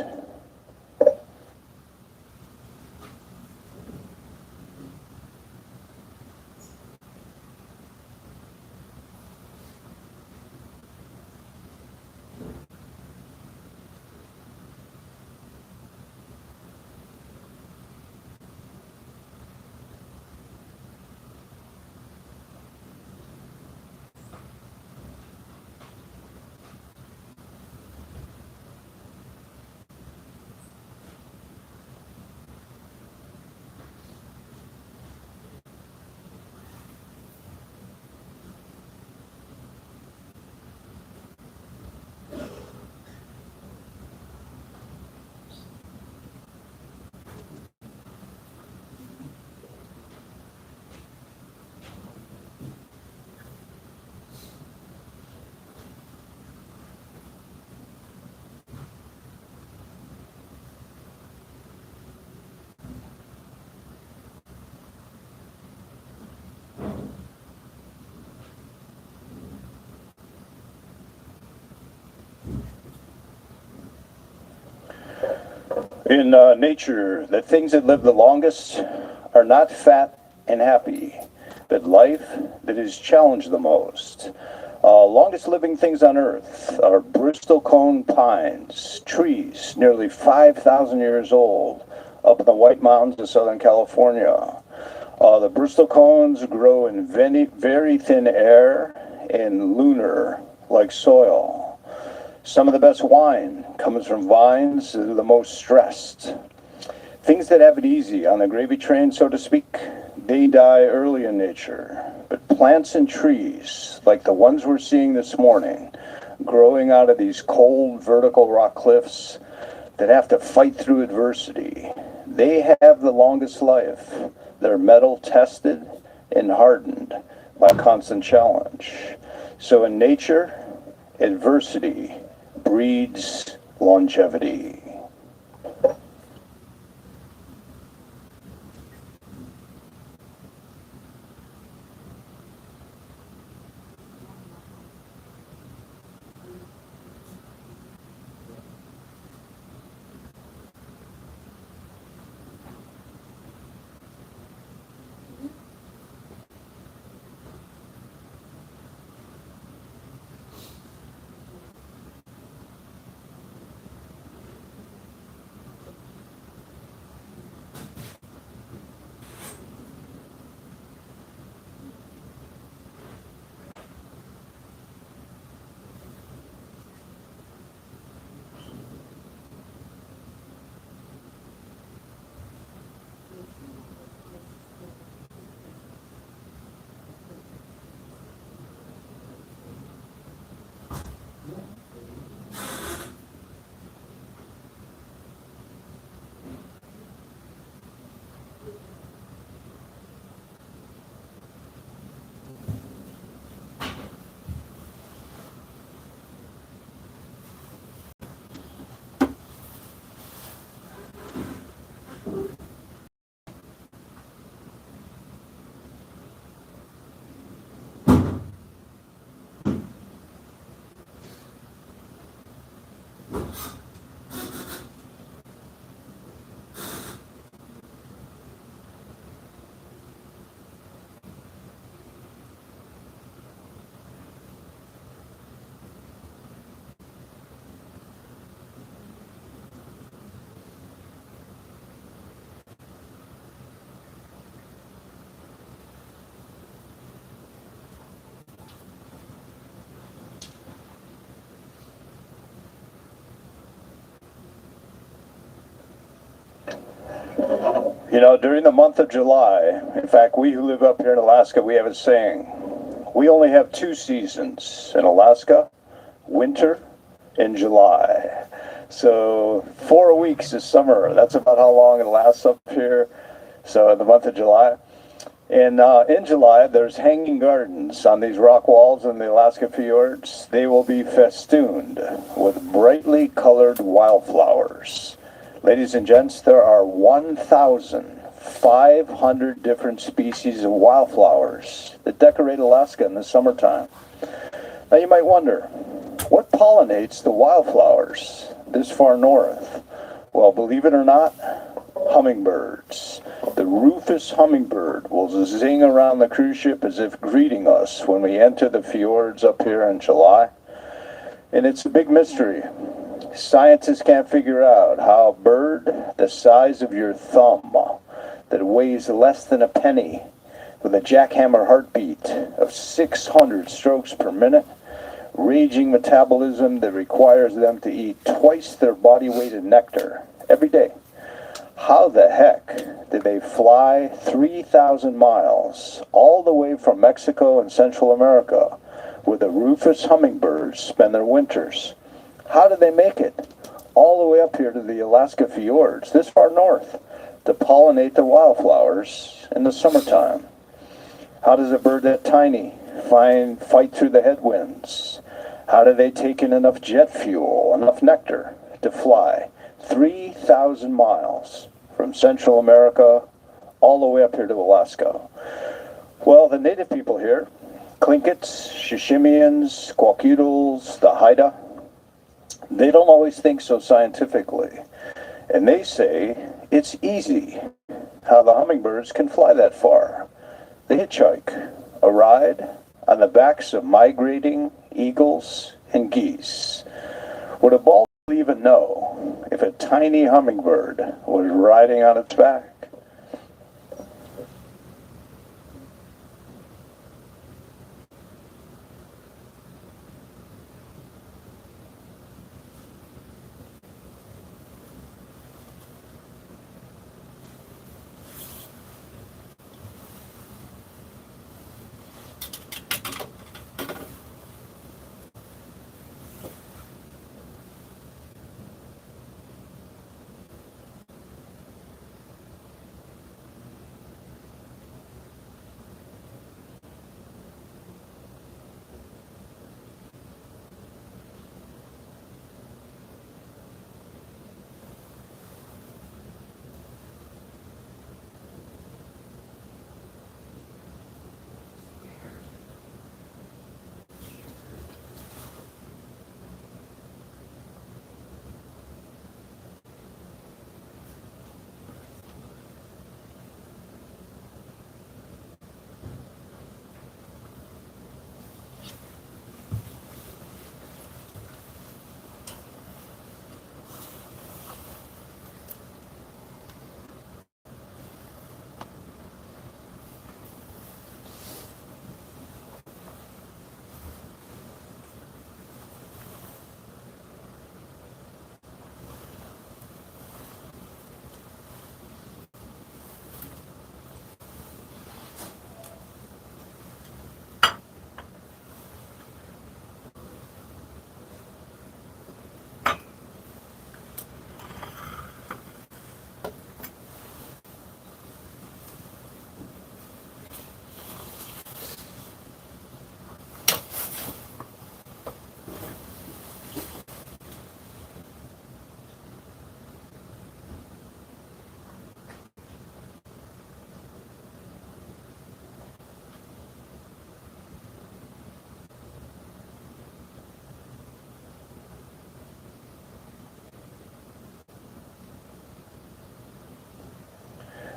In nature, the things that live the longest are not fat and happy, but life that is challenged the most. Longest living things on Earth are Bristol cone pines, trees nearly 5,000 years old up in the White Mountains of Southern California. The Bristol cones grow in very thin air and lunar like soil. Some of the best wine comes from vines that are the most stressed. Things that have it easy on the gravy train, so to speak, they die early in nature. But plants and trees, like the ones we're seeing this morning, growing out of these cold vertical rock cliffs that have to fight through adversity, they have the longest life. They're metal tested and hardened. by constant challenge. So in nature, adversity breeds longevity. You know, during the month of July, in fact, we who live up here in Alaska, we have a saying. We only have two seasons in Alaska, winter and July. So 4 weeks is summer. That's about how long it lasts up here. So in the month of July. And in July, there's hanging gardens on these rock walls in the Alaska fjords. They will be festooned with brightly colored wildflowers. Ladies and gents, there are 1,500 different species of wildflowers that decorate Alaska in the summertime. Now you might wonder, what pollinates the wildflowers this far north? Well, believe it or not, hummingbirds. The rufous hummingbird will zing around the cruise ship as if greeting us when we enter the fjords up here in July. And it's a big mystery. Scientists can't figure out how a bird the size of your thumb, that weighs less than a penny, with a jackhammer heartbeat of 600 strokes per minute, raging metabolism that requires them to eat twice their body weight in nectar every day. How the heck did they fly 3,000 miles all the way from Mexico and Central America where the rufous hummingbirds spend their winters? How did they make it all the way up here to the Alaska fjords, this far north, to pollinate the wildflowers in the summertime? How does a bird that tiny fight through the headwinds? How do they take in enough jet fuel, enough nectar to fly 3,000 miles from Central America all the way up here to Alaska? Well, the native people here, Tlinkits, Shishimians, Kwakiutls, the Haida, they don't always think so scientifically. And they say it's easy how the hummingbirds can fly that far. They hitchhike, a ride on the backs of migrating eagles and geese. Would a bald eagle even know if a tiny hummingbird was riding on its back?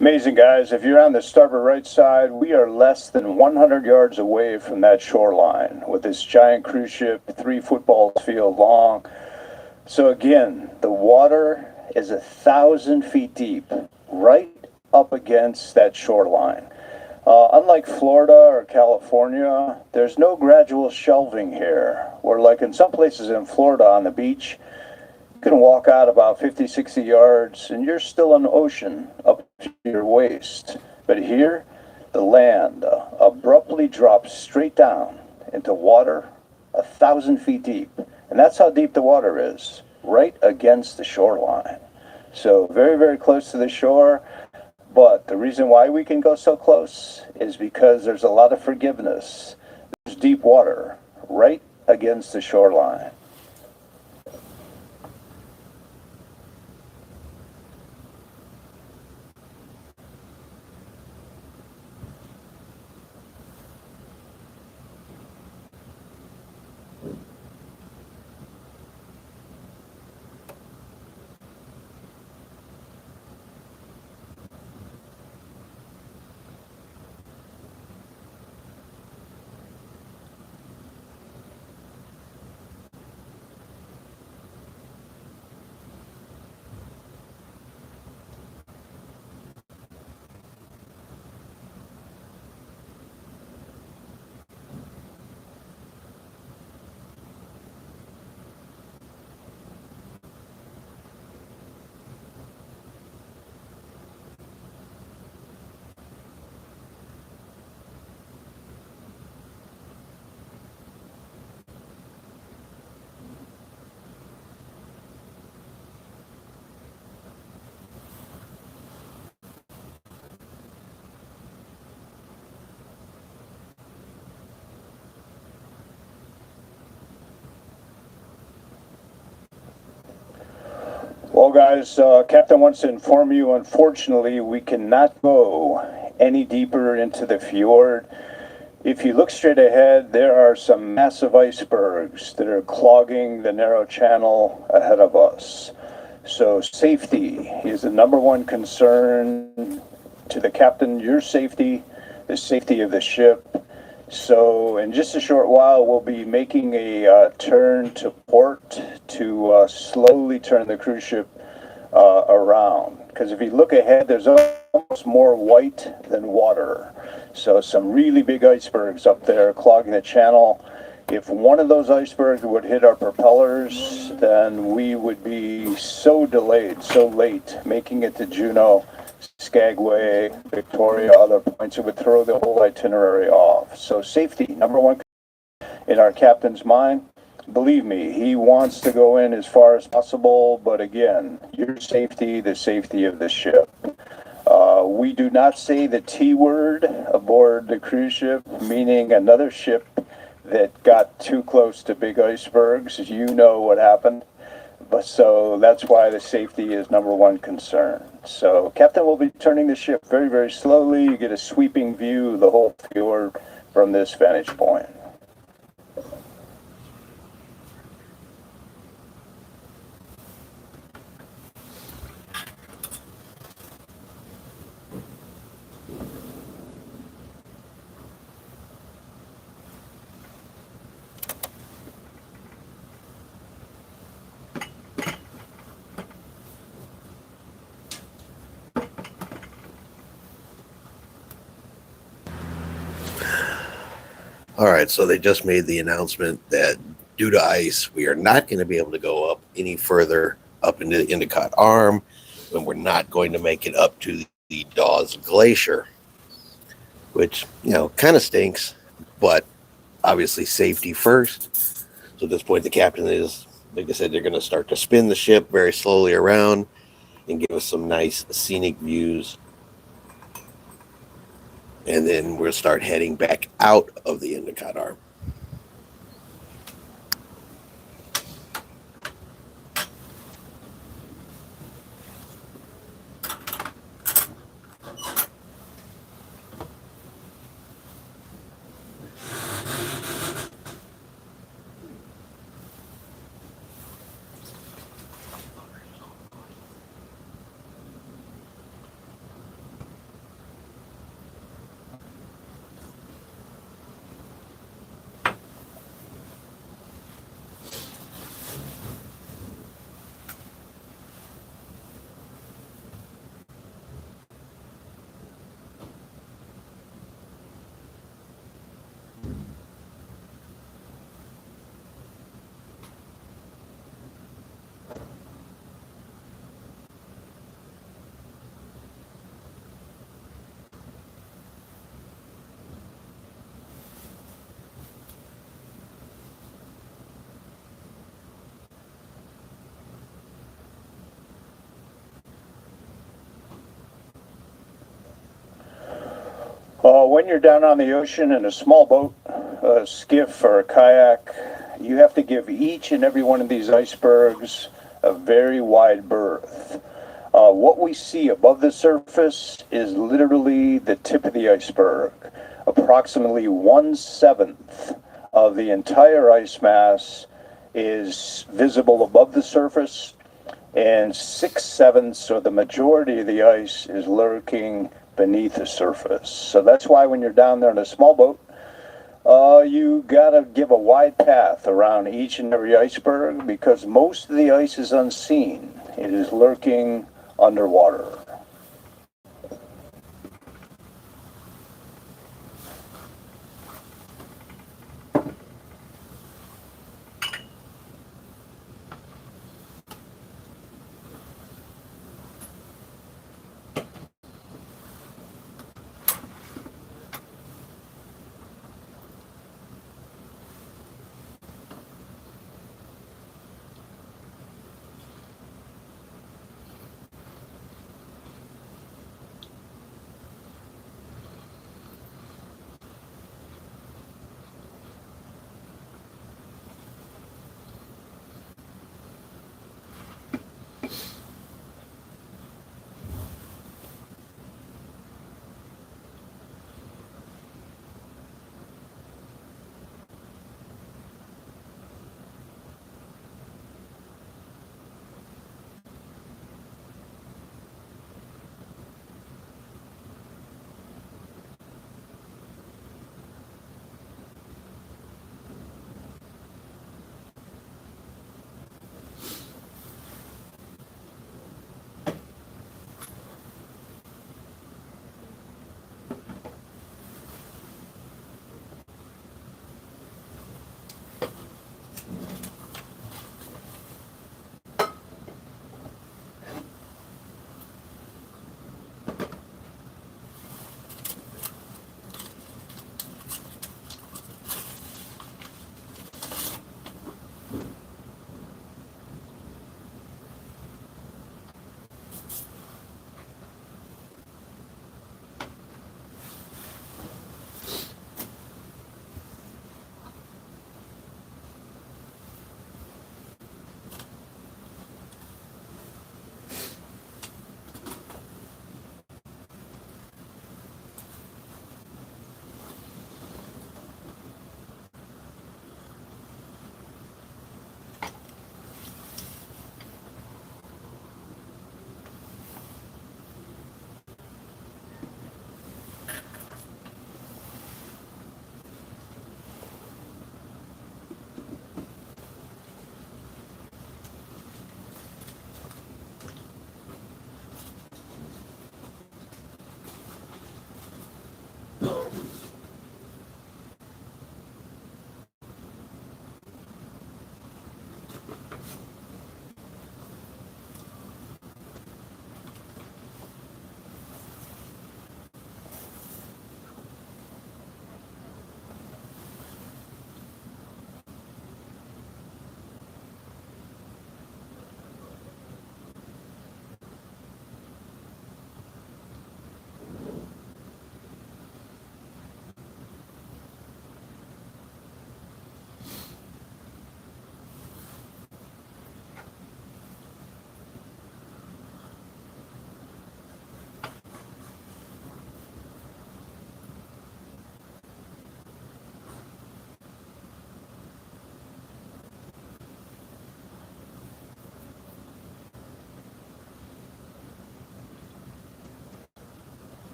Amazing, guys. If you're on the starboard right side, we are less than 100 yards away from that shoreline with this giant cruise ship, 3 football field long. So again, the water is 1,000 feet deep, right up against that shoreline. Unlike Florida or California, there's no gradual shelving here. Where like in some places in Florida on the beach, you can walk out about 50, 60 yards and you're still in the ocean up to your waist. But here, the land abruptly drops straight down into water 1,000 feet deep. And that's how deep the water is, right against the shoreline. So very, very close to the shore. But the reason why we can go so close is because there's a lot of forgiveness. There's deep water right against the shoreline. Well, guys, Captain wants to inform you, unfortunately, we cannot go any deeper into the fjord. If you look straight ahead, there are some massive icebergs that are clogging the narrow channel ahead of us. So safety is the number one concern to the captain, your safety, the safety of the ship. So in just a short while, we'll be making a turn to port to slowly turn the cruise ship around. Because if you look ahead, there's almost more white than water. So some really big icebergs up there clogging the channel. If one of those icebergs would hit our propellers, then we would be so delayed, so late, making it to Juneau, Skagway, Victoria, other points. It would throw the whole itinerary off. So safety, number one in our captain's mind. Believe me, he wants to go in as far as possible, but again, your safety, the safety of the ship. We do not say the T word aboard the cruise ship, meaning another ship that got too close to big icebergs. You know what happened. But so that's why the safety is number one concern. So Captain will be turning the ship very, very slowly. You get a sweeping view of the whole fjord from this vantage point. All right, so they just made the announcement that due to ice, we are not going to be able to go up any further up into the Endicott Arm, and we're not going to make it up to the Dawes Glacier, which, kind of stinks, but obviously safety first. So at this point, the captain is, like I said, they're going to start to spin the ship very slowly around and give us some nice scenic views. And then we'll start heading back out of the Endicott Arm. When you're down on the ocean in a small boat, a skiff, or a kayak, you have to give each and every one of these icebergs a very wide berth. What we see above the surface is literally the tip of the iceberg. Approximately 1/7 of the entire ice mass is visible above the surface, and 6/7 or the majority of the ice is lurking beneath the surface. So that's why when you're down there in a small boat, you gotta give a wide path around each and every iceberg, because most of the ice is unseen. It is lurking underwater.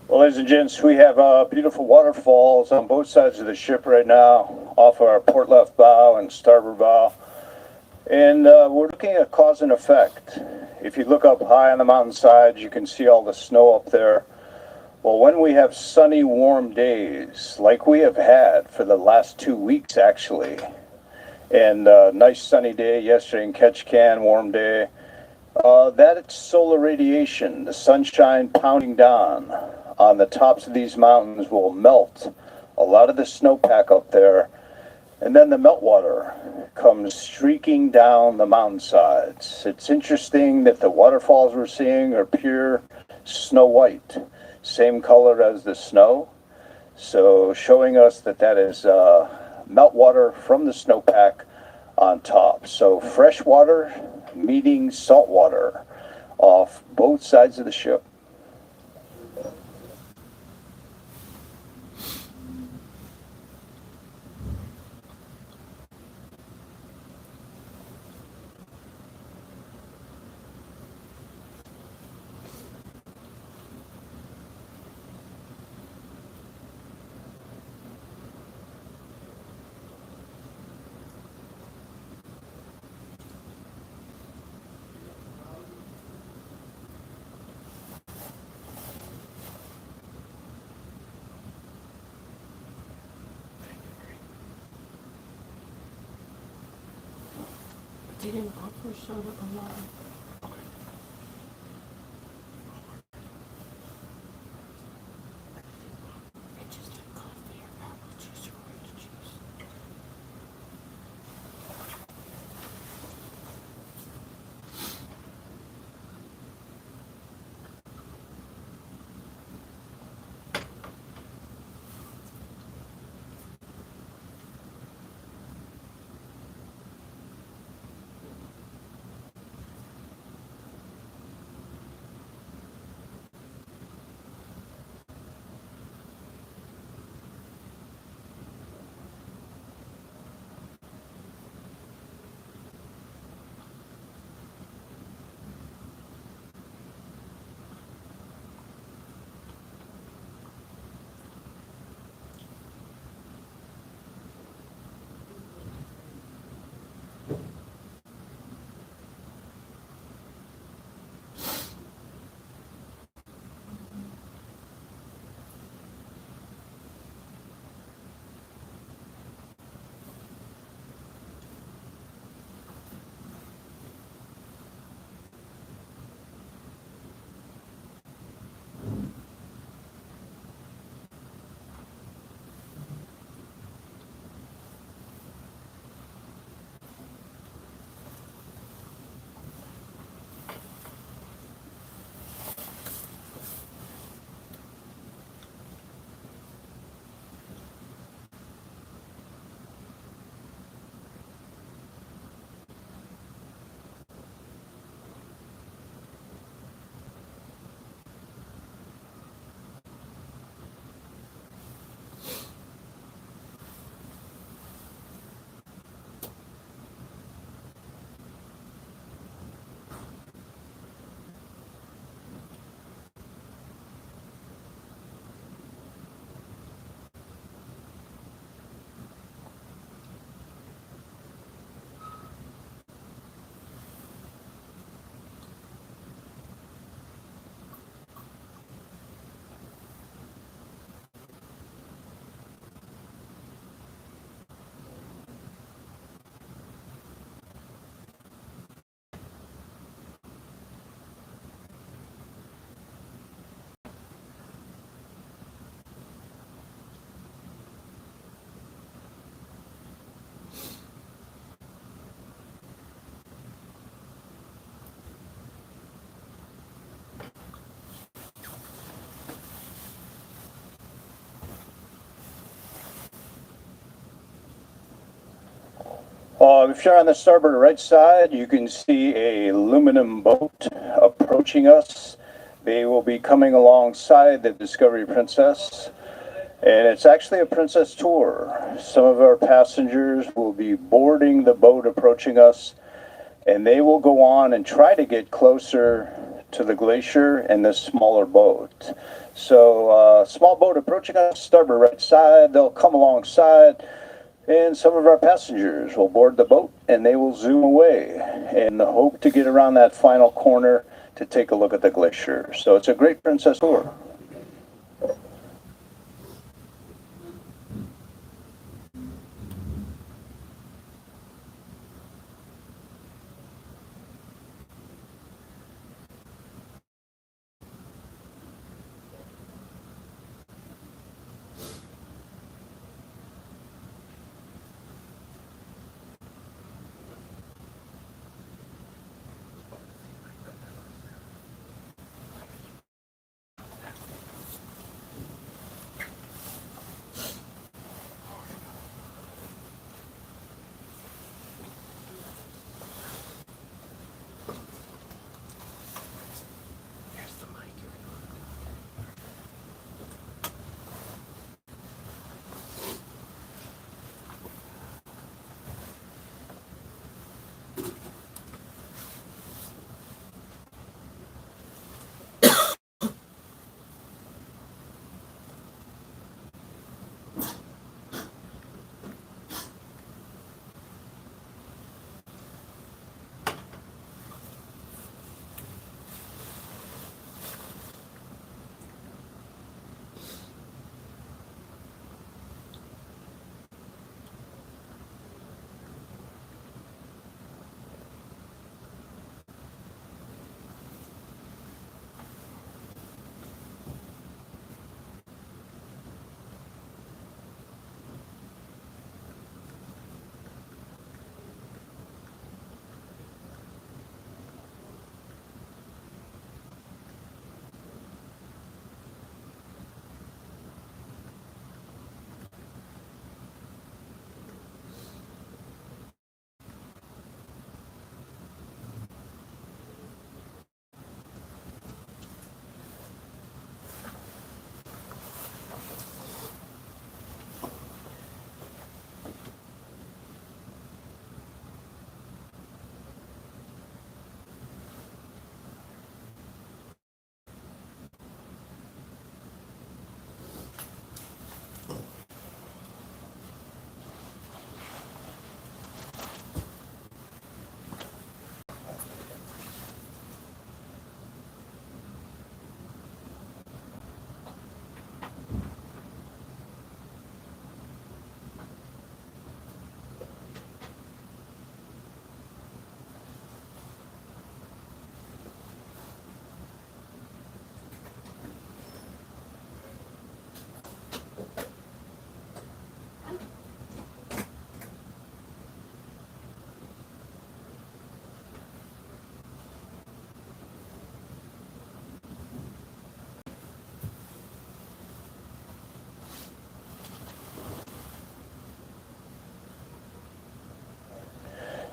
Well, ladies and gents, we have beautiful waterfalls on both sides of the ship right now, off our port left bow and starboard bow. And we're looking at cause and effect. If you look up high on the mountainside, you can see all the snow up there. Well, when we have sunny, warm days, like we have had for the last 2 weeks, actually, and nice sunny day yesterday in Ketchikan, warm day, that's solar radiation, the sunshine pounding down on the tops of these mountains will melt a lot of the snowpack up there, and then the meltwater comes streaking down the mountainsides. It's interesting that the waterfalls we're seeing are pure snow white, same color as the snow, so showing us that that is meltwater from the snowpack on top. So fresh water meeting salt water off both sides of the ship. They didn't offer soda or water. It just had coffee or apple juice or orange juice. If you're on the starboard right side, you can see a aluminum boat approaching us. They will be coming alongside the Discovery Princess, and it's actually a princess tour. Some of our passengers will be boarding the boat approaching us, and they will go on and try to get closer to the glacier in this smaller boat. So, small boat approaching us, starboard right side, they'll come alongside, and some of our passengers will board the boat and they will zoom away and hope to get around that final corner to take a look at the glacier. So it's a great princess tour.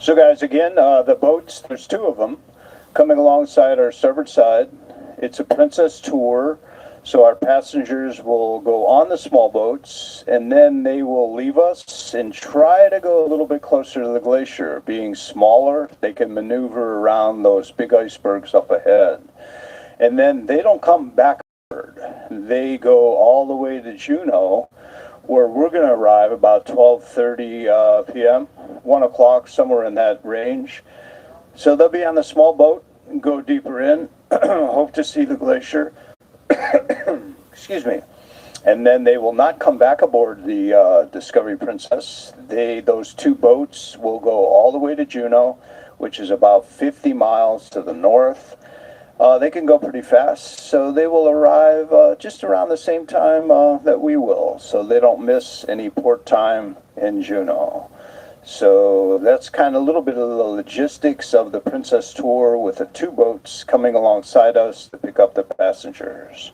So guys, again, the boats, there's two of them coming alongside our starboard side. It's a Princess tour, so our passengers will go on the small boats, and then they will leave us and try to go a little bit closer to the glacier. Being smaller, they can maneuver around those big icebergs up ahead. And then they don't come back. They go all the way to Juneau, where we're going to arrive about 12:30 p.m., 1 o'clock, somewhere in that range. So they'll be on the small boat and go deeper in, hope to see the glacier. Excuse me. And then they will not come back aboard the Discovery Princess. Those two boats will go all the way to Juneau, which is about 50 miles to the north. They can go pretty fast, so they will arrive just around the same time that we will, so they don't miss any port time in Juneau. So that's kind of a little bit of the logistics of the Princess Tour with the two boats coming alongside us to pick up the passengers.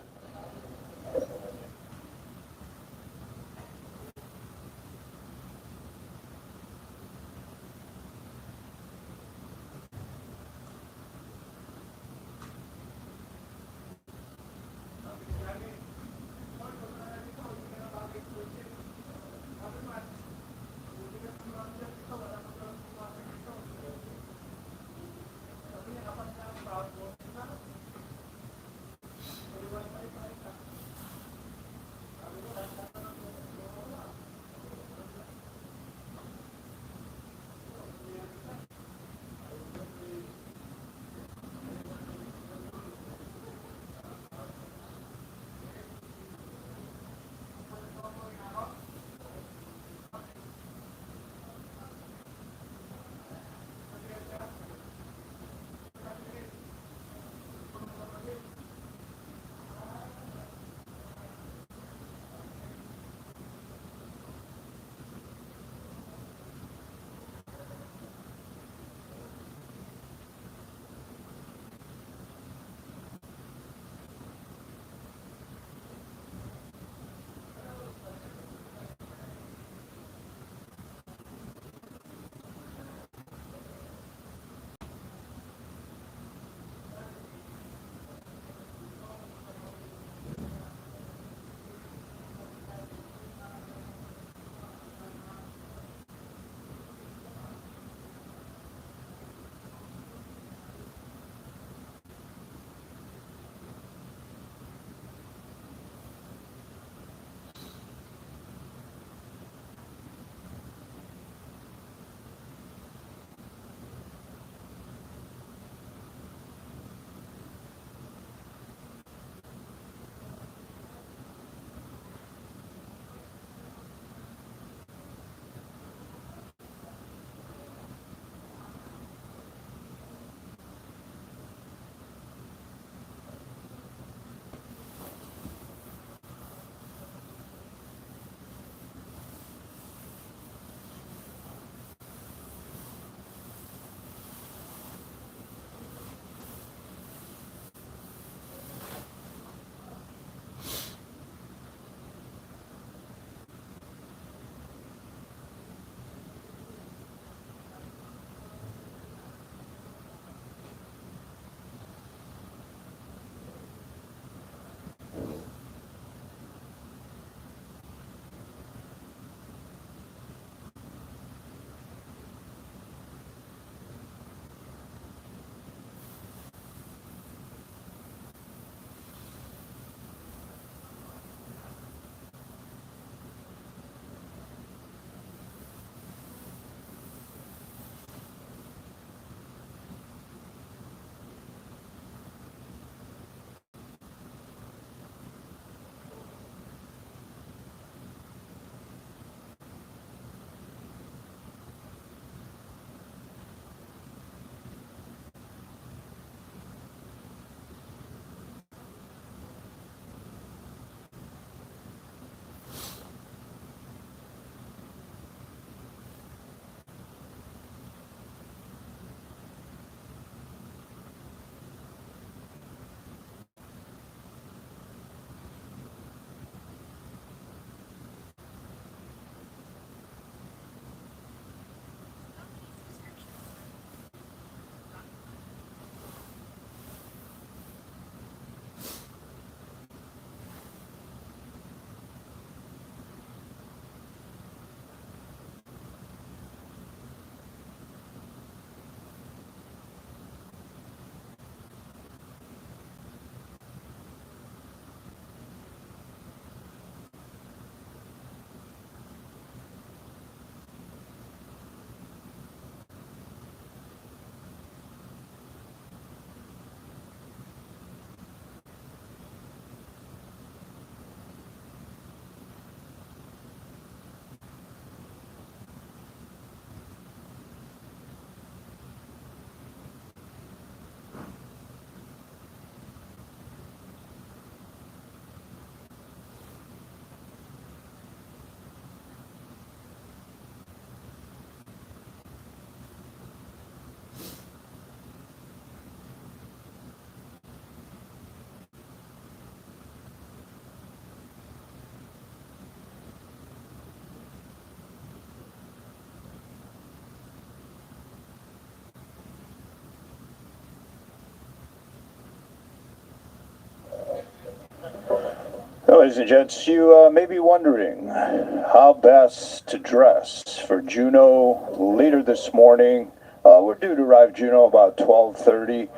Ladies and gents, you may be wondering how best to dress for Juneau later this morning. We're due to arrive Juneau about 12:30.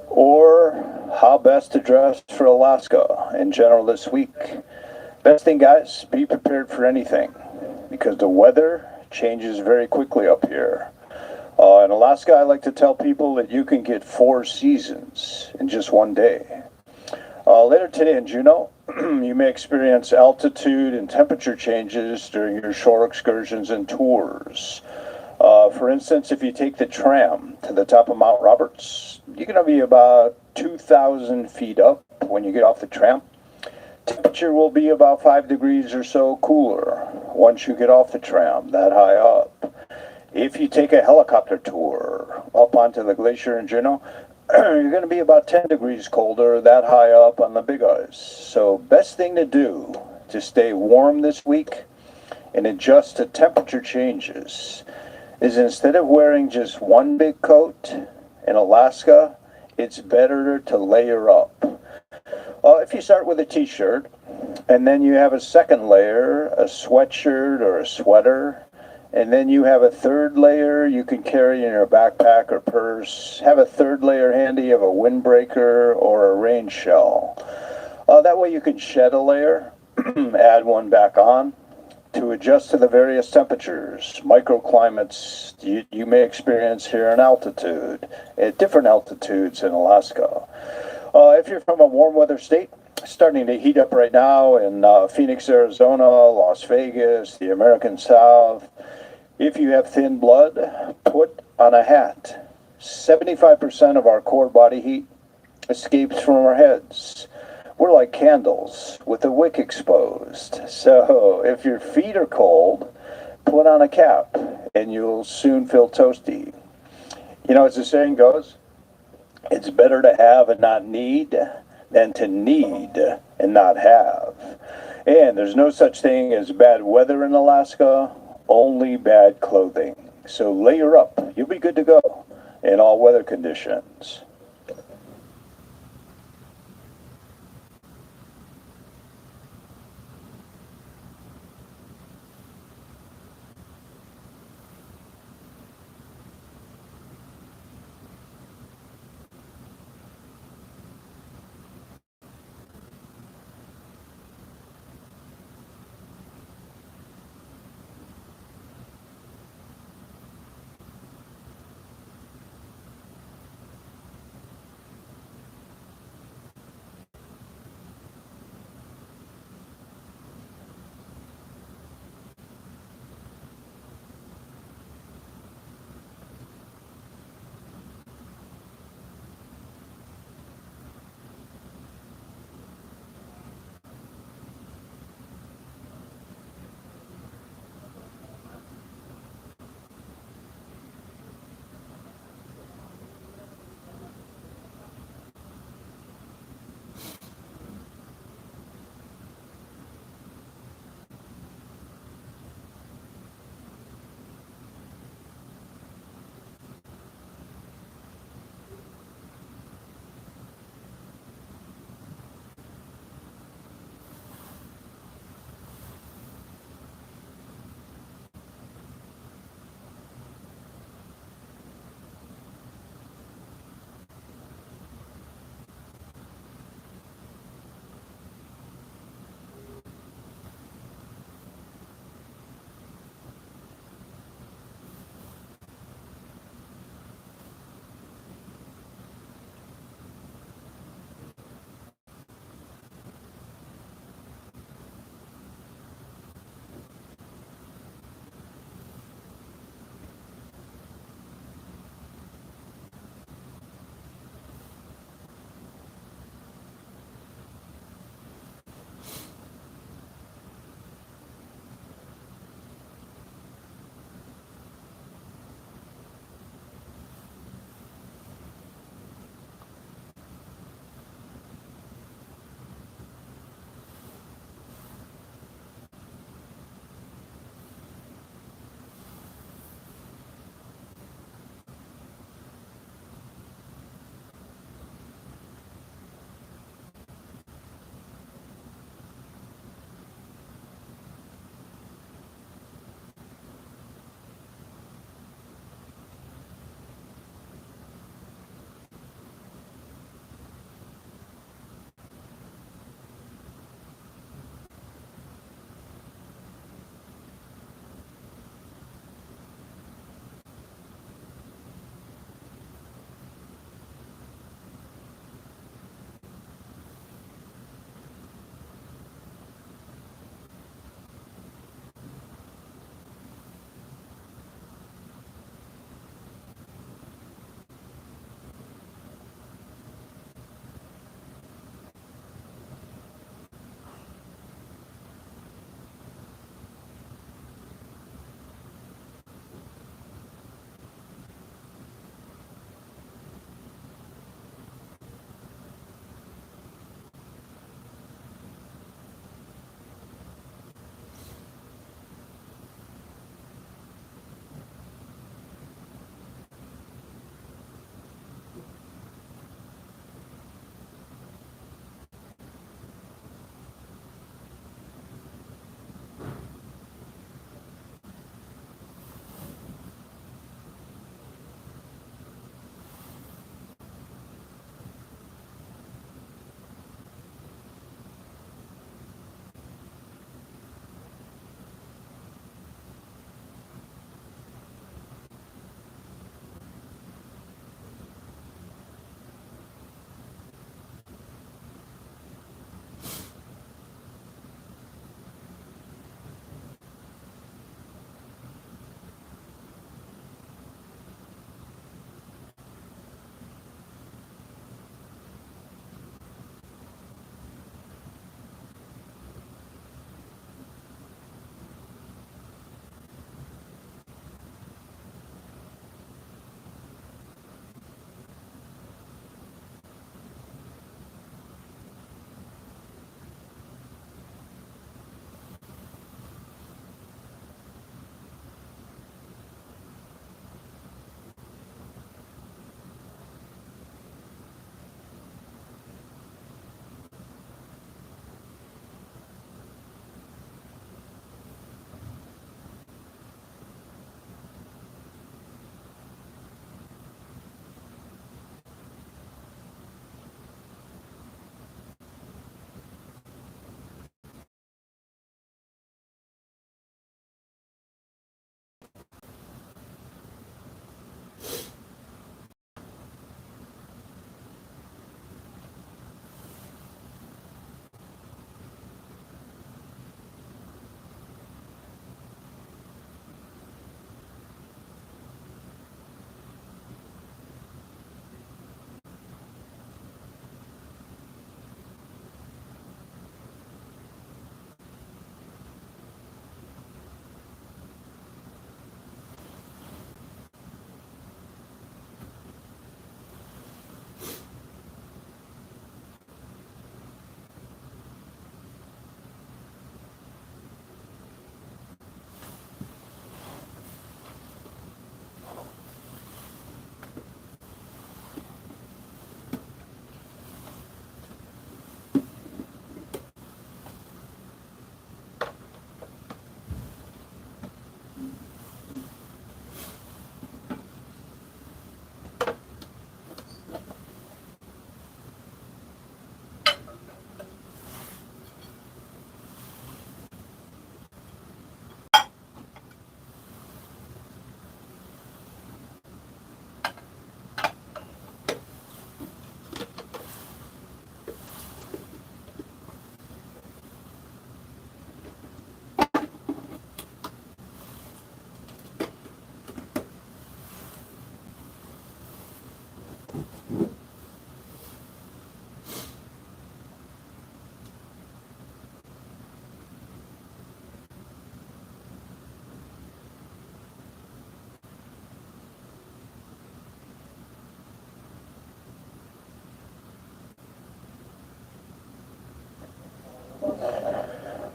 Or how best to dress for Alaska in general this week. Best thing, guys, be prepared for anything because the weather changes very quickly up here. In Alaska, I like to tell people that you can get 4 seasons in just one day. Later today in Juneau, you may experience altitude and temperature changes during your shore excursions and tours. For instance, if you take the tram to the top of Mount Roberts, you're going to be about 2,000 feet up when you get off the tram. Temperature will be about 5 degrees or so cooler once you get off the tram, that high up. If you take a helicopter tour up onto the glacier in Juneau, you're going to be about 10 degrees colder, that high up on the big ice. So best thing to do to stay warm this week and adjust to temperature changes is instead of wearing just one big coat in Alaska, it's better to layer up. If you start with a t-shirt and then you have a second layer, a sweatshirt or a sweater, and then you have a third layer you can carry in your backpack or purse. Have a third layer handy of a windbreaker or a rain shell. That way you can shed a layer, add one back on to adjust to the various temperatures, microclimates you may experience here in altitude, at different altitudes in Alaska. If you're from a warm weather state, starting to heat up right now in Phoenix, Arizona, Las Vegas, the American South. If you have thin blood, put on a hat. 75% of our core body heat escapes from our heads. We're like candles with the wick exposed. So if your feet are cold, put on a cap and you'll soon feel toasty. You know, as the saying goes, it's better to have and not need than to need and not have. And there's no such thing as bad weather in Alaska, only bad clothing. So layer up. You'll be good to go in all weather conditions.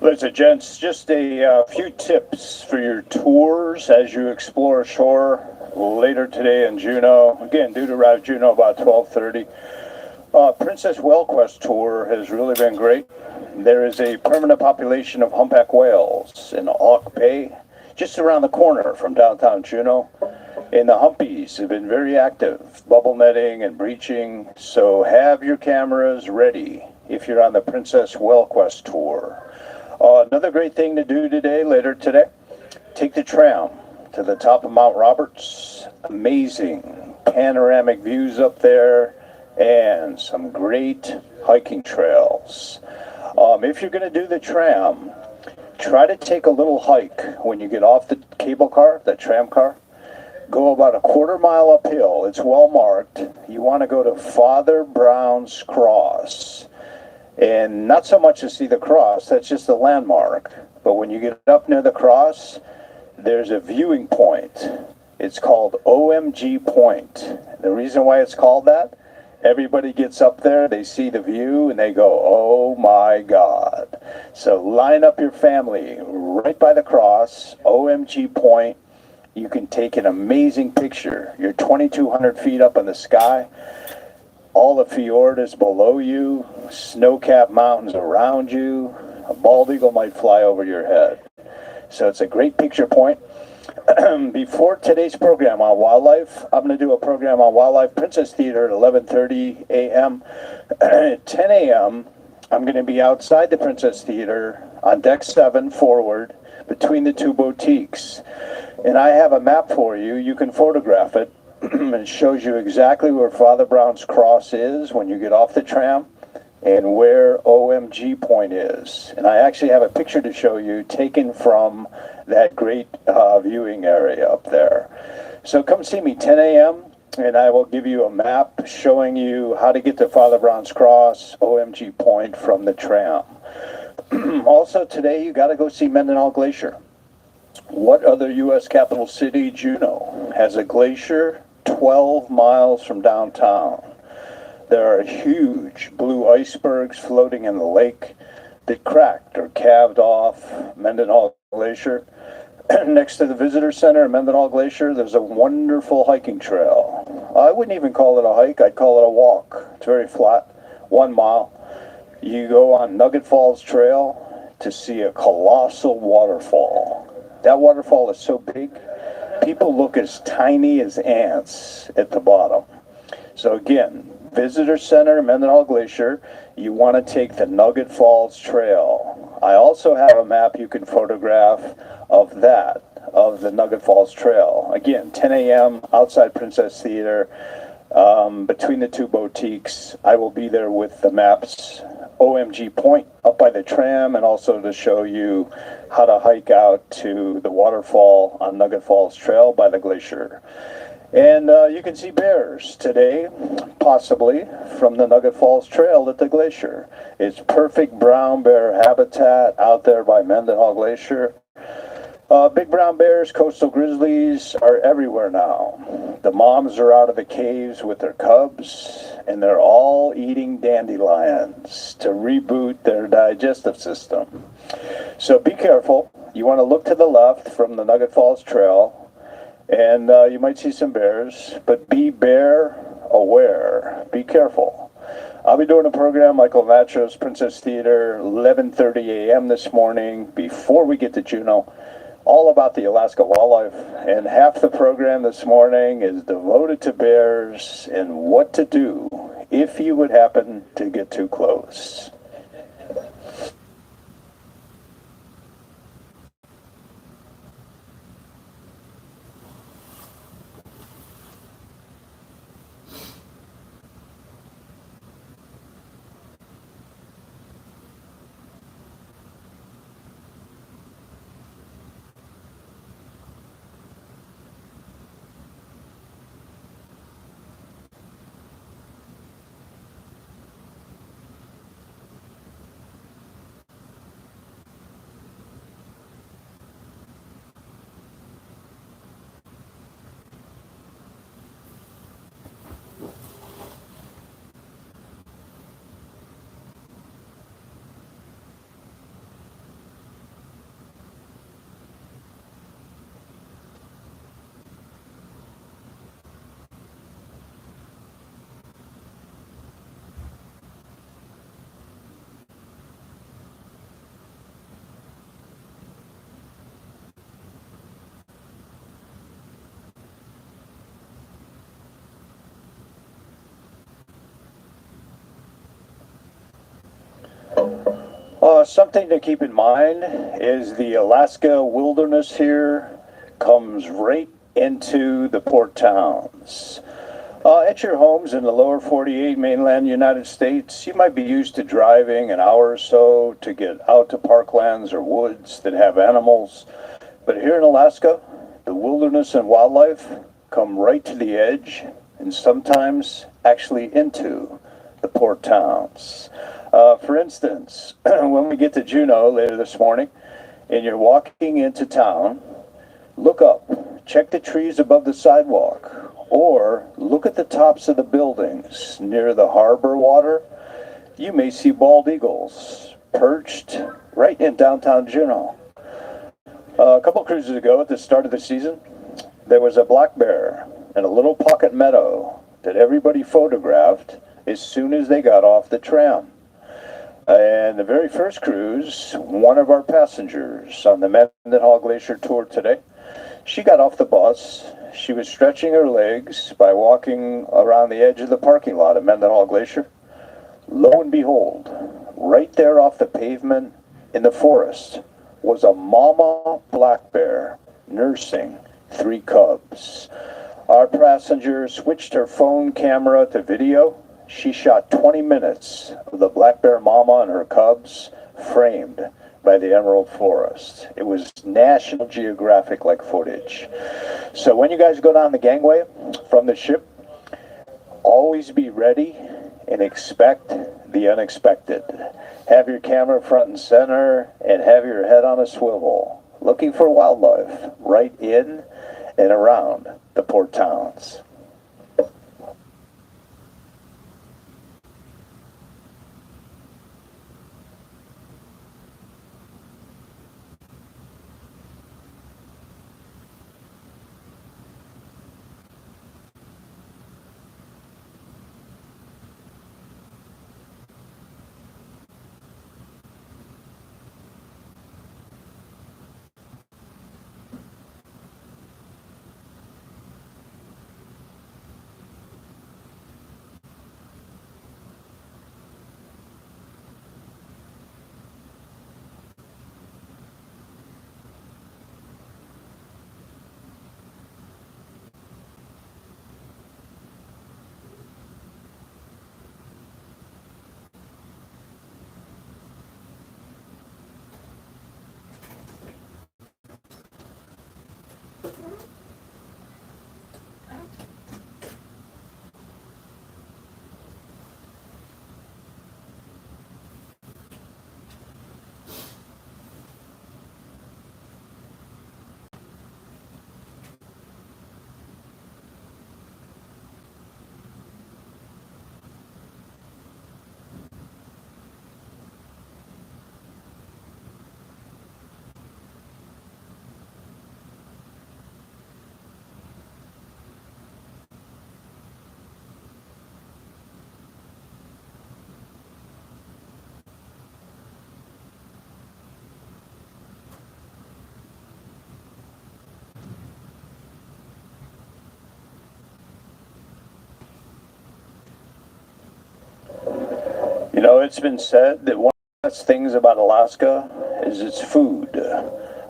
Listen, gents, just a few tips for your tours as you explore shore later today in Juneau. Again, due to arrive Juneau about 12:30. Princess Whale Quest tour has really been great. There is a permanent population of humpback whales in Auk Bay, just around the corner from downtown Juneau. And the humpies have been very active, bubble netting and breaching, so have your cameras ready if you're on the Princess Whale Quest tour. Another great thing to do later today, take the tram to the top of Mount Roberts. Amazing panoramic views up there and some great hiking trails. If you're going to do the tram, try to take a little hike when you get off the cable car, the tram car. Go about a quarter mile uphill. It's well marked. You want to go to Father Brown's Cross. And not so much to see the cross, that's just a landmark. But when you get up near the cross, there's a viewing point. It's called OMG Point. The reason why it's called that, everybody gets up there, they see the view, and they go, oh my God. So line up your family right by the cross, OMG Point. You can take an amazing picture. You're 2,200 feet up in the sky. All the fjord is below you, snow-capped mountains around you. A bald eagle might fly over your head. So it's a great picture point. Before today's program on wildlife, I'm going to do a program on wildlife, Princess Theater at 11:30 a.m. At 10 a.m., I'm going to be outside the Princess Theater on deck 7 forward between the two boutiques. And I have a map for you. You can photograph it. It shows you exactly where Father Brown's Cross is when you get off the tram and where OMG Point is. And I actually have a picture to show you taken from that great viewing area up there. So come see me 10 a.m. and I will give you a map showing you how to get to Father Brown's Cross, OMG Point from the tram. Also today you got to go see Mendenhall Glacier. What other U.S. capital city, Juneau, has a glacier 12 miles from downtown? There are huge blue icebergs floating in the lake that cracked or calved off Mendenhall Glacier. Next to the visitor center at Mendenhall Glacier, there's a wonderful hiking trail. I wouldn't even call it a hike, I'd call it a walk. It's very flat, 1 mile. You go on Nugget Falls Trail to see a colossal waterfall. That waterfall is so big, people look as tiny as ants at the bottom. So again, Visitor Center, Mendenhall Glacier, you want to take the Nugget Falls Trail. I also have a map you can photograph of that, of the Nugget Falls Trail. Again, 10 a.m. outside Princess Theater, between the two boutiques. I will be there with the maps, OMG Point up by the tram, and also to show you how to hike out to the waterfall on Nugget Falls Trail by the glacier. And you can see bears today, possibly, from the Nugget Falls Trail at the glacier. It's perfect brown bear habitat out there by Mendenhall Glacier. Big brown bears, coastal grizzlies are everywhere now. The moms are out of the caves with their cubs, and they're all eating dandelions to reboot their digestive system. So be careful. You want to look to the left from the Nugget Falls Trail, and you might see some bears, but be bear aware. Be careful. I'll be doing a program, Michael Natros, Princess Theater, 11:30 a.m. this morning, before we get to Juneau, all about the Alaska wildlife. And half the program this morning is devoted to bears and what to do if you would happen to get too close. Something to keep in mind is the Alaska wilderness here comes right into the port towns. At your homes in the lower 48 mainland United States, you might be used to driving an hour or so to get out to parklands or woods that have animals. But here in Alaska, the wilderness and wildlife come right to the edge and sometimes actually into the port towns. For instance, when we get to Juneau later this morning and you're walking into town, look up, check the trees above the sidewalk, or look at the tops of the buildings near the harbor water. You may see bald eagles perched right in downtown Juneau. A couple cruises ago at the start of the season, there was a black bear in a little pocket meadow that everybody photographed as soon as they got off the tram. And the very first cruise, one of our passengers on the Mendenhall Glacier tour today, she got off the bus. She was stretching her legs by walking around the edge of the parking lot at Mendenhall Glacier. Lo and behold, right there off the pavement in the forest was a mama black bear nursing 3 cubs. Our passenger switched her phone camera to video. She shot 20 minutes of the black bear mama and her cubs framed by the Emerald Forest. It was National Geographic-like footage. So when you guys go down the gangway from the ship, always be ready and expect the unexpected. Have your camera front and center and have your head on a swivel, looking for wildlife right in and around the port towns. You know, it's been said that one of the best things about Alaska is its food.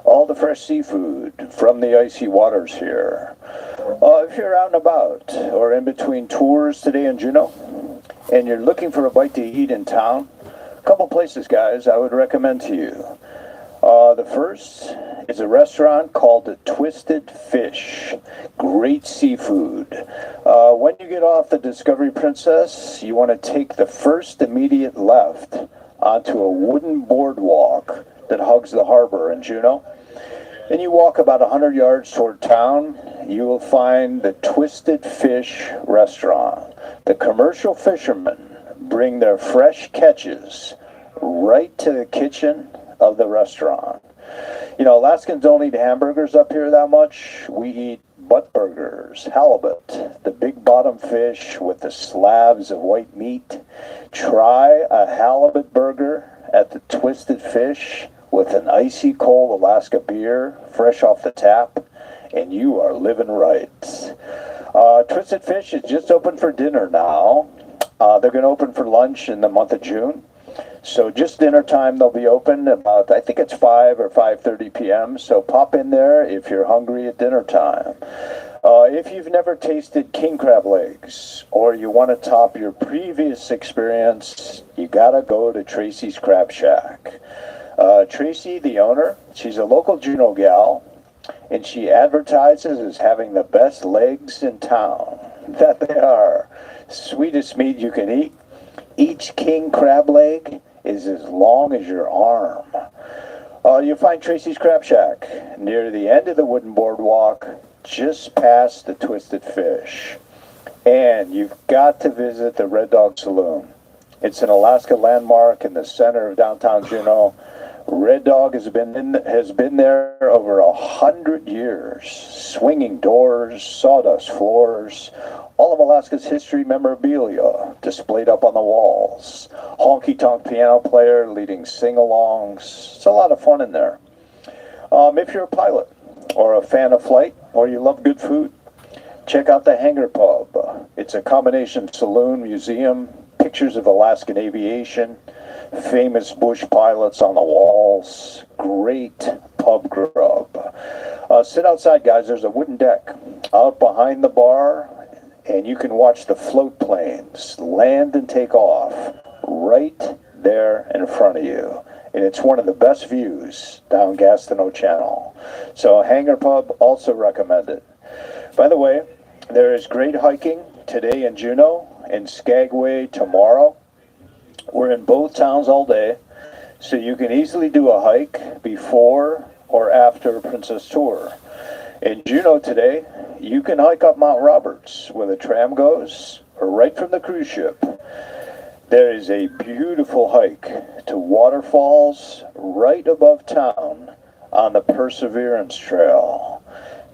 All the fresh seafood from the icy waters here. If you're out and about or in between tours today in Juneau and you're looking for a bite to eat in town, a couple places, guys, I would recommend to you. The first is a restaurant called the Twisted Fish. Great seafood. When you get off the Discovery Princess, you want to take the first immediate left onto a wooden boardwalk that hugs the harbor in Juneau. And you walk about 100 yards toward town, you will find the Twisted Fish restaurant. The commercial fishermen bring their fresh catches right to the kitchen of the restaurant. You know, Alaskans don't eat hamburgers up here that much. We eat butt burgers, halibut, the big bottom fish with the slabs of white meat. Try a halibut burger at the Twisted Fish with an icy cold Alaska beer fresh off the tap, and you are living right. Twisted Fish is just open for dinner now. They're going to open for lunch in the month of June. So just dinner time, they'll be open about, I think it's 5 or 5:30 p.m. So pop in there if you're hungry at dinner time. If you've never tasted king crab legs or you want to top your previous experience, you gotta go to Tracy's Crab Shack. Tracy, the owner, she's a local Juneau gal, and she advertises as having the best legs in town. That they are. Sweetest meat you can eat. Each king crab leg is as long as your arm. You'll find Tracy's Crab Shack near the end of the wooden boardwalk, just past the Twisted Fish. And you've got to visit the Red Dog Saloon. It's an Alaska landmark in the center of downtown Juneau. Red Dog has been there over 100 years, swinging doors, sawdust floors, all of Alaska's history memorabilia displayed up on the walls, honky-tonk piano player leading sing-alongs. It's a lot of fun in there. If you're a pilot or a fan of flight or you love good food, check out the Hangar Pub. It's a combination saloon, museum, pictures of Alaskan aviation, famous bush pilots on the walls, great pub grub. Sit outside, guys. There's a wooden deck out behind the bar, and you can watch the float planes land and take off right there in front of you. And it's one of the best views down Gastineau Channel. So Hangar Pub, also recommended. By the way, there is great hiking today in Juneau and Skagway tomorrow. We're in both towns all day, so you can easily do a hike before or after Princess Tour. In Juneau today, you can hike up Mount Roberts where the tram goes, or right from the cruise ship. There is a beautiful hike to waterfalls right above town on the Perseverance Trail.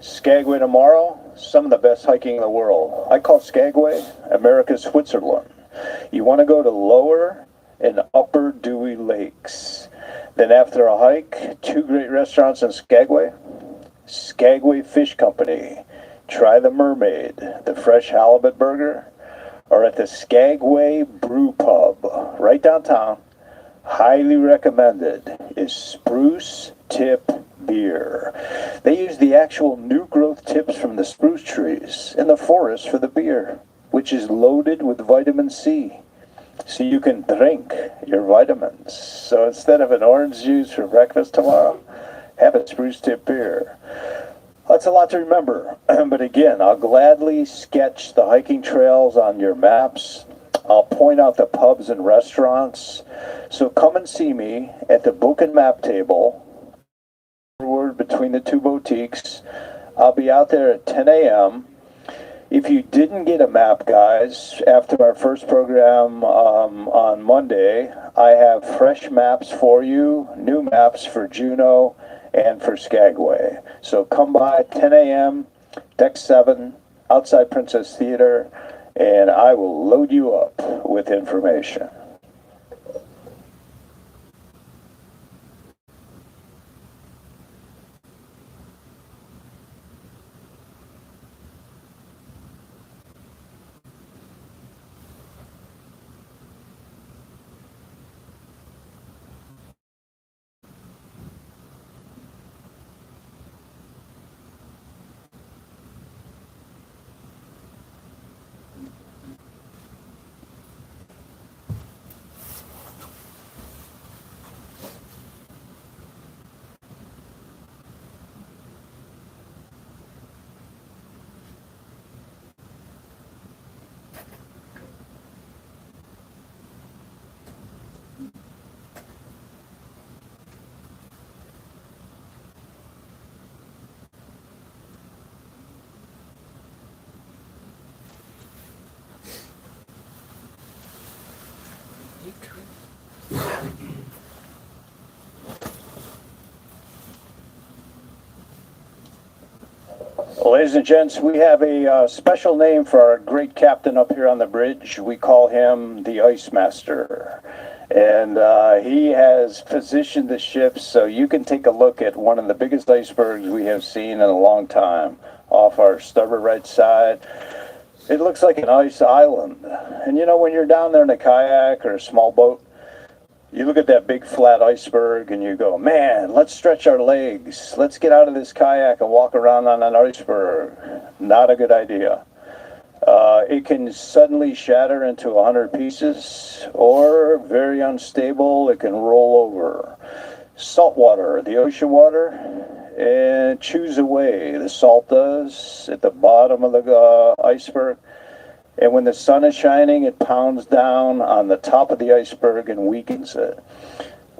Skagway tomorrow, some of the best hiking in the world. I call Skagway America's Switzerland. You want to go to Lower and Upper Dewey Lakes. Then after a hike, 2 great restaurants in Skagway. Skagway Fish Company. Try the Mermaid, the fresh halibut burger, or at the Skagway Brew Pub, right downtown. Highly recommended is Spruce Tip Beer. They use the actual new growth tips from the spruce trees in the forest for the beer, which is loaded with vitamin C. So you can drink your vitamins. So instead of an orange juice for breakfast tomorrow, have a spruce tip beer. That's a lot to remember. But again, I'll gladly sketch the hiking trails on your maps. I'll point out the pubs and restaurants. So come and see me at the book and map table between the 2 boutiques. I'll be out there at 10 a.m. If you didn't get a map, guys, after our first program on Monday, I have fresh maps for you, new maps for Juneau and for Skagway. So come by 10 a.m., deck 7, outside Princess Theater, and I will load you up with information. Ladies and gents, we have a special name for our great captain up here on the bridge. We call him the Ice Master. And he has positioned the ship so you can take a look at one of the biggest icebergs we have seen in a long time off our starboard right side. It looks like an ice island. And you know, when you're down there in a kayak or a small boat, You look at that big flat iceberg and you go, man, let's stretch our legs. Let's get out of this kayak and walk around on an iceberg. Not a good idea. It can suddenly shatter into 100 pieces, or very unstable, it can roll over. Salt water, the ocean water, and chews away. The salt does at the bottom of the iceberg. And when the sun is shining, it pounds down on the top of the iceberg and weakens it.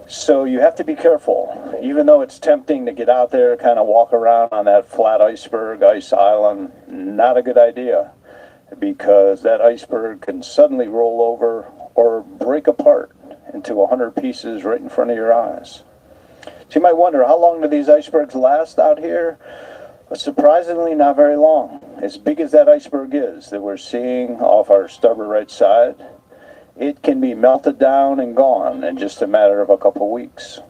So you have to be careful. Even though it's tempting to get out there, kind of walk around on that flat iceberg, ice island, not a good idea, because that iceberg can suddenly roll over or break apart into 100 pieces right in front of your eyes. So you might wonder, how long do these icebergs last out here? Well, surprisingly, not very long. As big as that iceberg is that we're seeing off our starboard right side, it can be melted down and gone in just a matter of a couple weeks.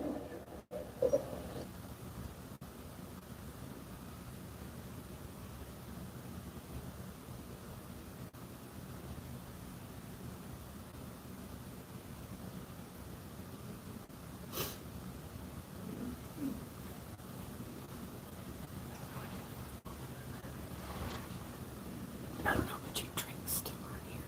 I don't know what you drink still on here.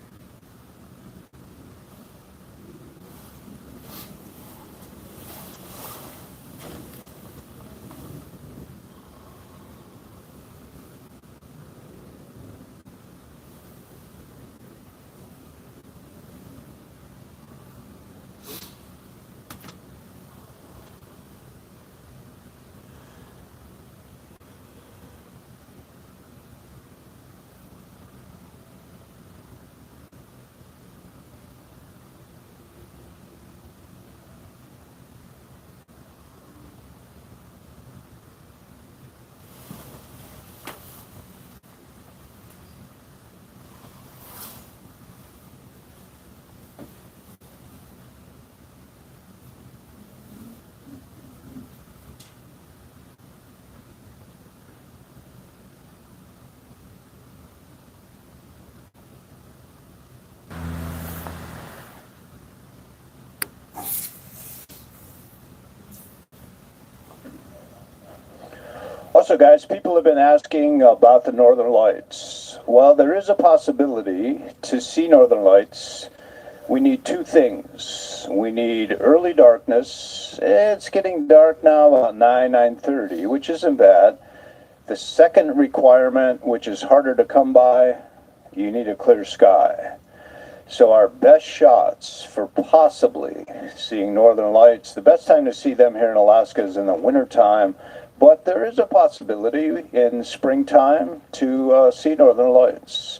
Also, guys, people have been asking about the Northern Lights. Well, there is a possibility to see Northern Lights. We need two things. We need early darkness. It's getting dark now about 9:30, which isn't bad. The second requirement, which is harder to come by, you need a clear sky. So our best shots for possibly seeing Northern Lights, the best time to see them here in Alaska is in the wintertime, but there is a possibility in springtime to see Northern Lights.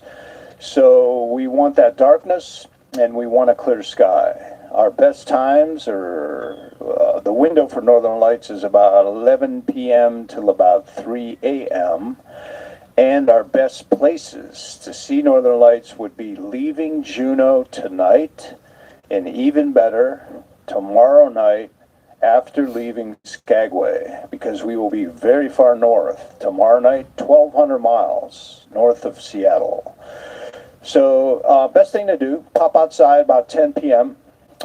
So we want that darkness and we want a clear sky. Our best times are, the window for Northern Lights is about 11 p.m. till about 3 a.m. And our best places to see Northern Lights would be leaving Juneau tonight, and even better, tomorrow night after leaving Skagway, because we will be very far north. Tomorrow night, 1,200 miles north of Seattle. So best thing to do, pop outside about 10 p.m.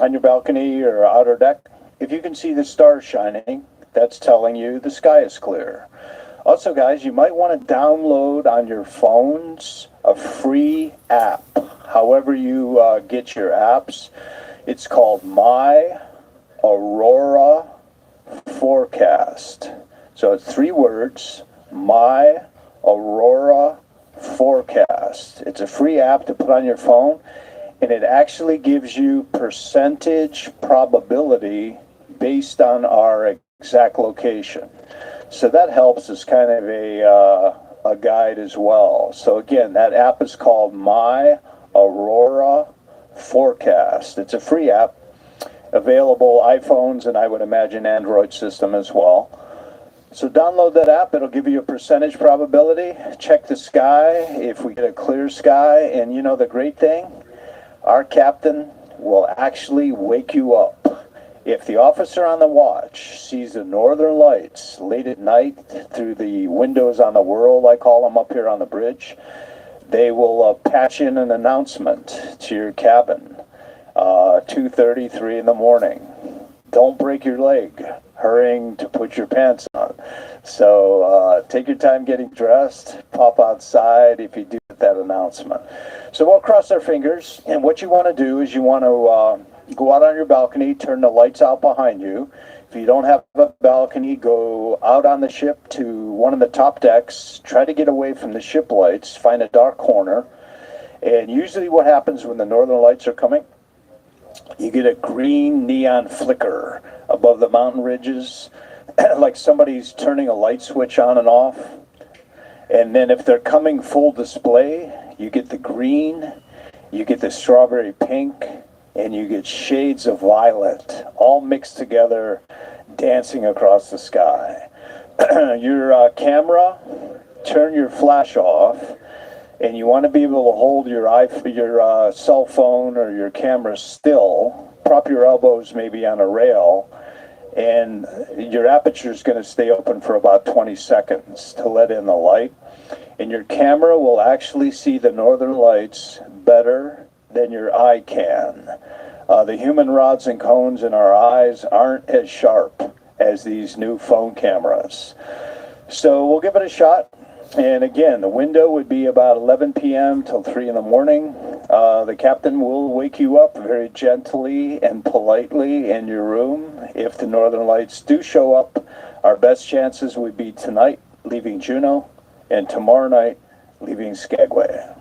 on your balcony or outer deck. If you can see the stars shining, that's telling you the sky is clear. Also, guys, you might want to download on your phones a free app. However you get your apps, it's called My Aurora Forecast. So it's 3 words, My Aurora Forecast. It's a free app to put on your phone, and it actually gives you percentage probability based on our exact location. So that helps as kind of a guide as well. So again, that app is called My Aurora Forecast. It's a free app, available iPhones and I would imagine Android system as well. So download that app. It'll give you a percentage probability. Check the sky if we get a clear sky. And you know the great thing? Our captain will actually wake you up. If the officer on the watch sees the Northern Lights late at night through the windows on the world, I call them, up here on the bridge, they will patch in an announcement to your cabin. 2:30, 3 in the morning. Don't break your leg hurrying to put your pants on. So take your time getting dressed, pop outside if you do get that announcement. So we'll cross our fingers, and what you want to do is you want to go out on your balcony, turn the lights out behind you. If you don't have a balcony, go out on the ship to one of the top decks, try to get away from the ship lights, find a dark corner, and usually what happens when the northern lights are coming, you get a green neon flicker above the mountain ridges, like somebody's turning a light switch on and off. And then if they're coming full display, you get the green, you get the strawberry pink, and you get shades of violet, all mixed together, dancing across the sky. Your camera, turn your flash off, and you want to be able to hold your cell phone or your camera still, prop your elbows maybe on a rail, and your aperture is going to stay open for about 20 seconds to let in the light. And your camera will actually see the northern lights better than your eye can. The human rods and cones in our eyes aren't as sharp as these new phone cameras. So we'll give it a shot. And again, the window would be about 11 p.m. till 3 in the morning. The captain will wake you up very gently and politely in your room. If the northern lights do show up, our best chances would be tonight, leaving Juneau, and tomorrow night, leaving Skagway.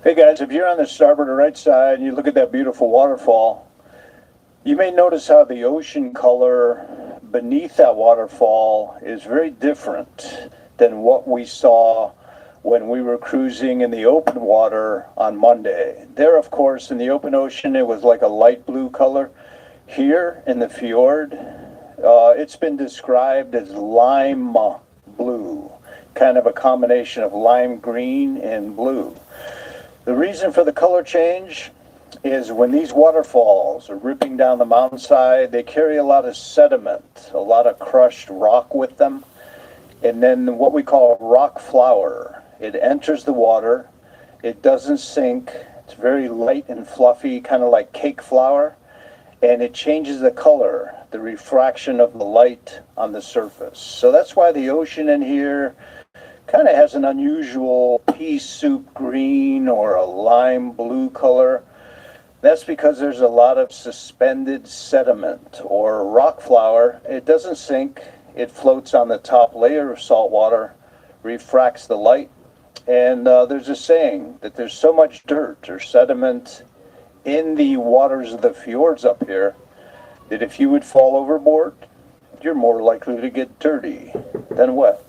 Hey guys, if you're on the starboard or right side and you look at that beautiful waterfall, you may notice how the ocean color beneath that waterfall is very different than what we saw when we were cruising in the open water on Monday. There, of course, in the open ocean, it was like a light blue color. Here in the fjord, it's been described as lime blue, kind of a combination of lime green and blue. The reason for the color change is when these waterfalls are ripping down the mountainside, they carry a lot of sediment, a lot of crushed rock with them, and then what we call rock flour. It enters the water, it doesn't sink, it's very light and fluffy, kind of like cake flour, and it changes the color, the refraction of the light on the surface. So that's why the ocean in here kind of has an unusual pea soup green or a lime blue color. That's because there's a lot of suspended sediment or rock flour. It doesn't sink, it floats on the top layer of salt water, refracts the light, and there's a saying that there's so much dirt or sediment in the waters of the fjords up here that if you would fall overboard, you're more likely to get dirty than wet.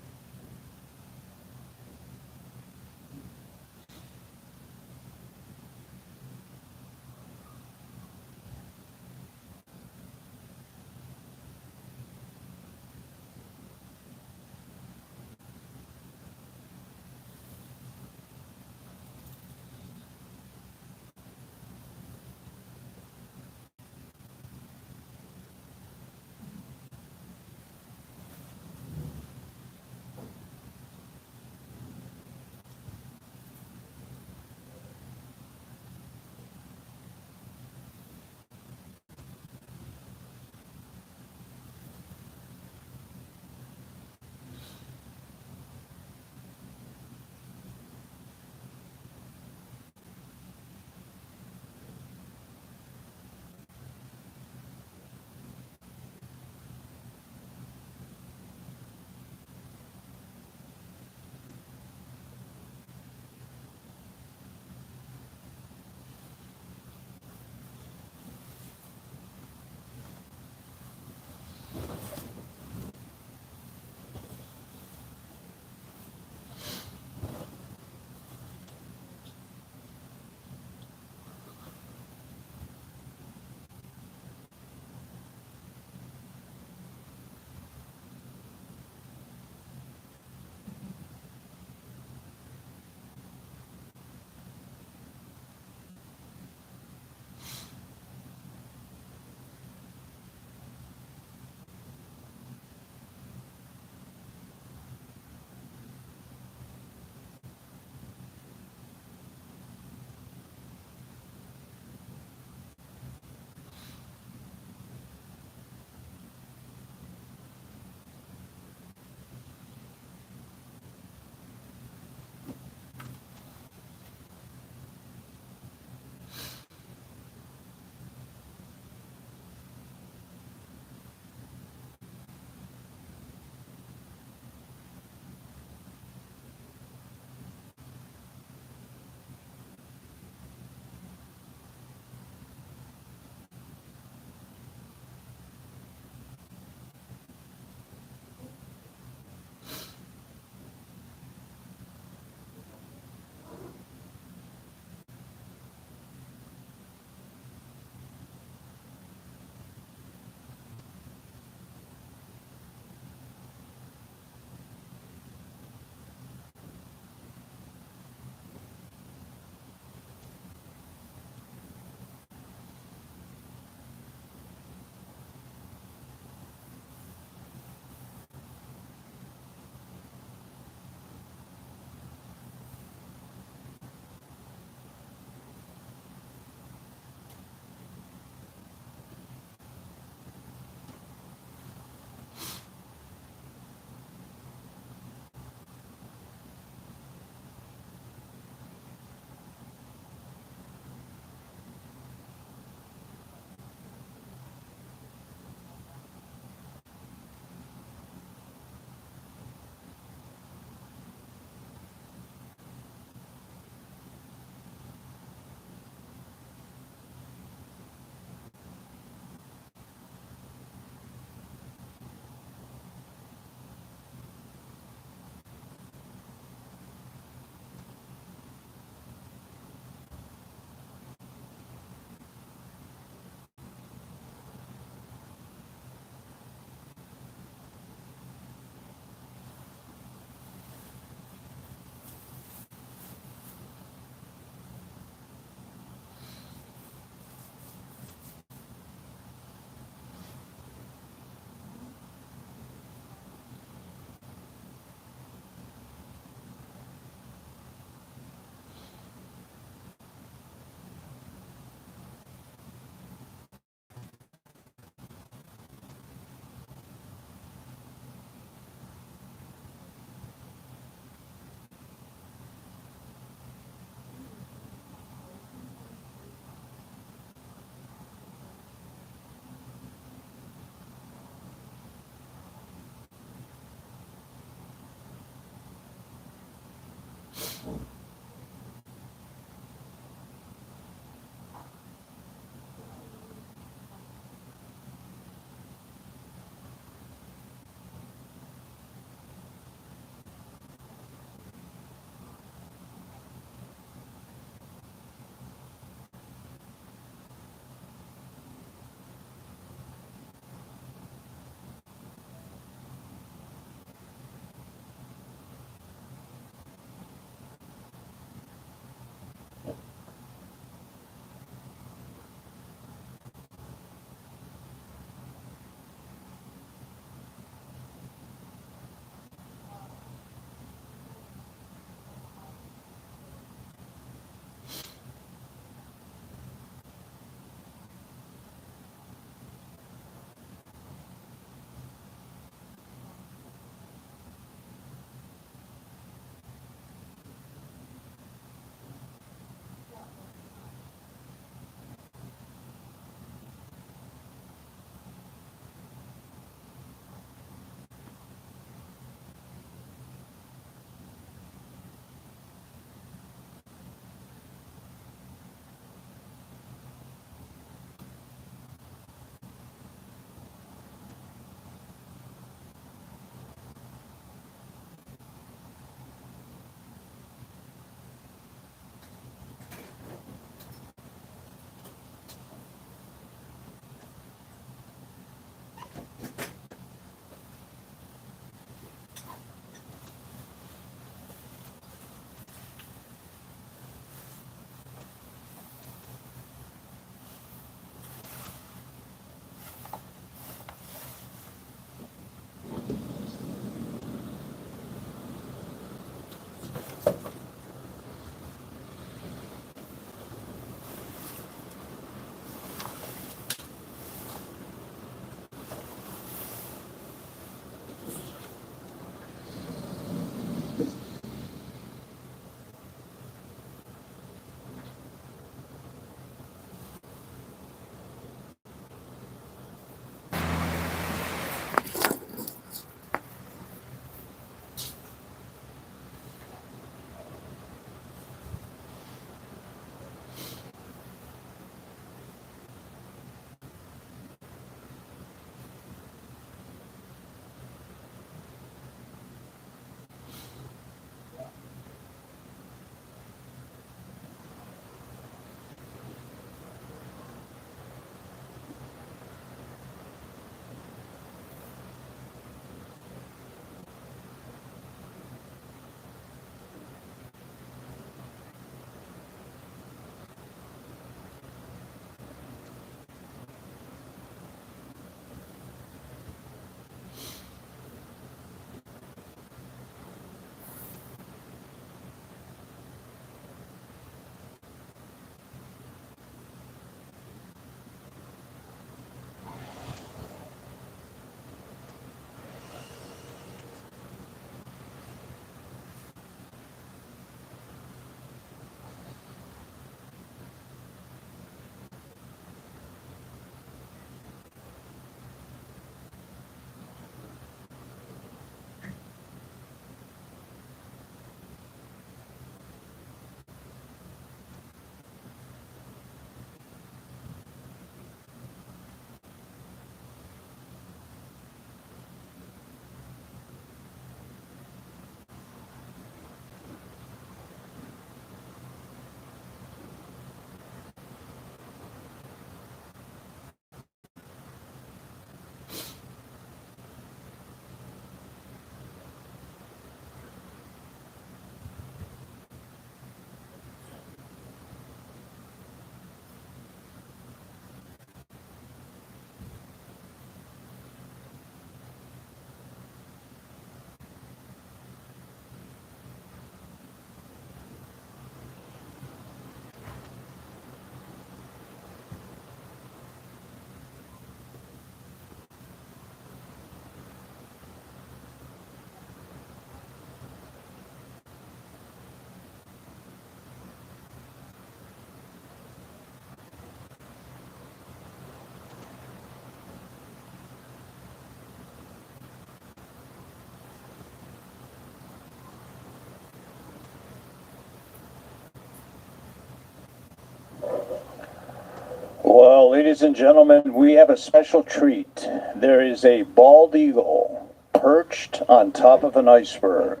Ladies and gentlemen, we have a special treat. There is a bald eagle perched on top of an iceberg.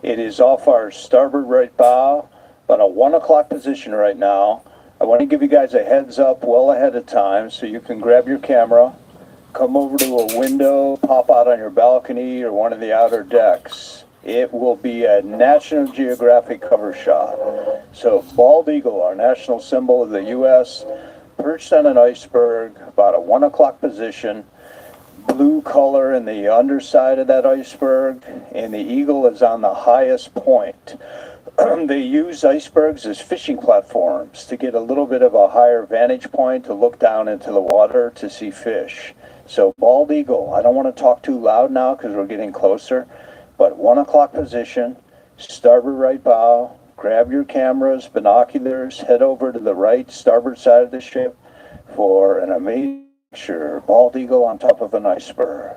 It is off our starboard right bow, about a 1 o'clock position right now. I want to give you guys a heads up well ahead of time so you can grab your camera, come over to a window, pop out on your balcony or one of the outer decks. It will be a National Geographic cover shot. So bald eagle, our national symbol of the U.S., perched on an iceberg, about a 1 o'clock position, blue color in the underside of that iceberg, and the eagle is on the highest point. They use icebergs as fishing platforms to get a little bit of a higher vantage point to look down into the water to see fish. So bald eagle, I don't want to talk too loud now because we're getting closer, but 1 o'clock position, starboard right bow, grab your cameras, binoculars, head over to the right starboard side of the ship for an amazing picture, bald eagle on top of an iceberg.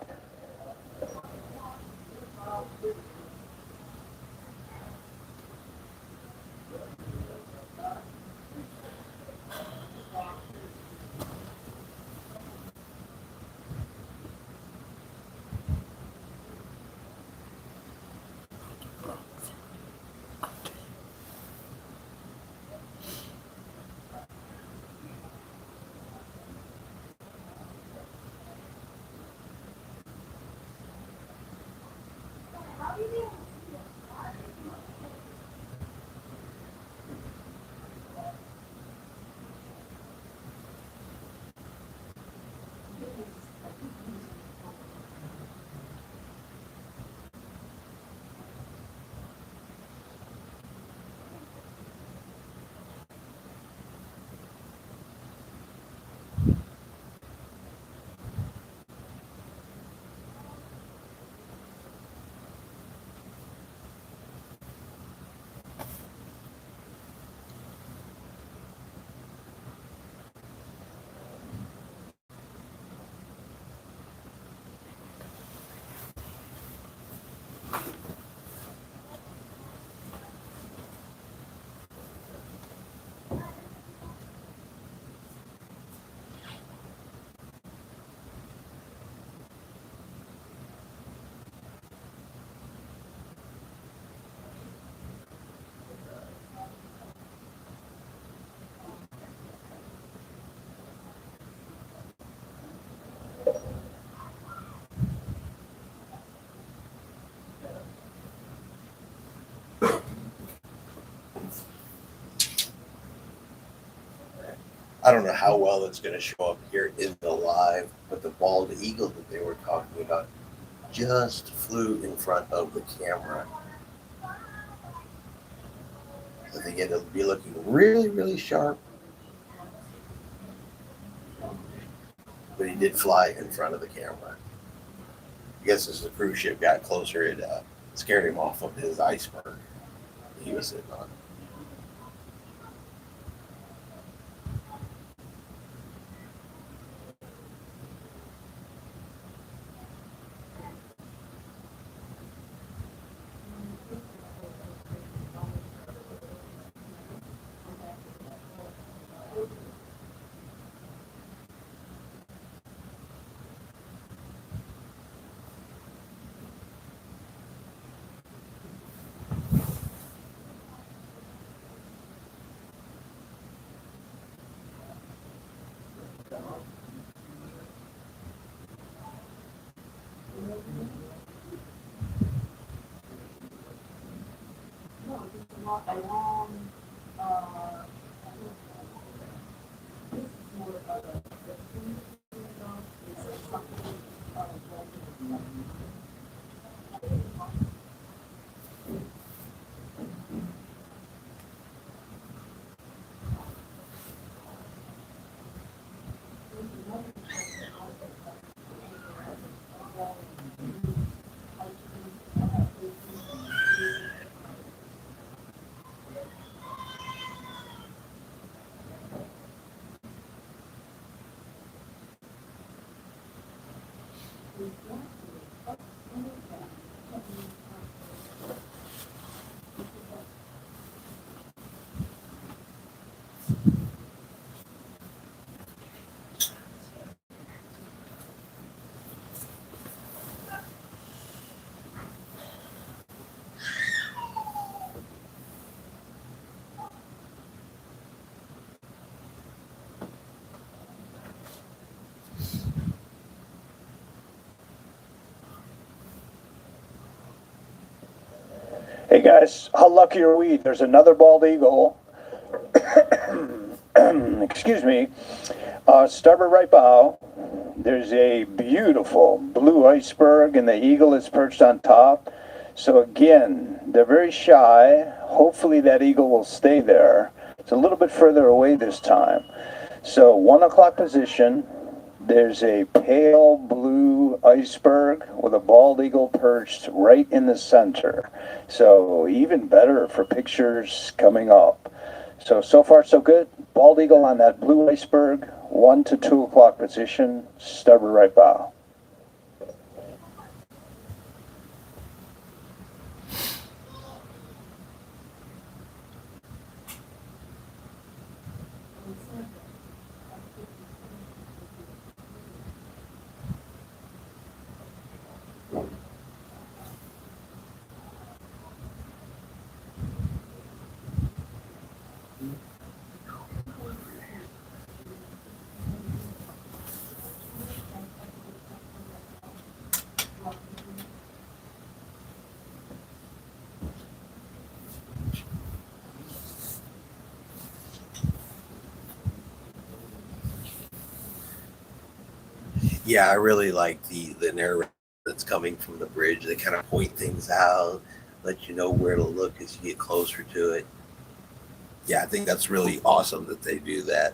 I don't know how well it's going to show up here in the live, but the bald eagle that they were talking about just flew in front of the camera. I think it'll be looking really, really sharp, but he did fly in front of the camera. I guess as the cruise ship got closer, it scared him off of his iceberg he was sitting on. Hey guys, how lucky are we? There's another bald eagle. Excuse me. Starboard right bow. There's a beautiful blue iceberg, and the eagle is perched on top. So again, they're very shy. Hopefully that eagle will stay there. It's a little bit further away this time. So 1 o'clock position. There's a pale blue iceberg with a bald eagle perched right in the center. So even better for pictures coming up. So far so good. Bald eagle on that blue iceberg, 1 to 2 o'clock position, starboard right bow. Yeah, I really like the narrative that's coming from the bridge. They kind of point things out, let you know where to look as you get closer to it. Yeah, I think that's really awesome that they do that.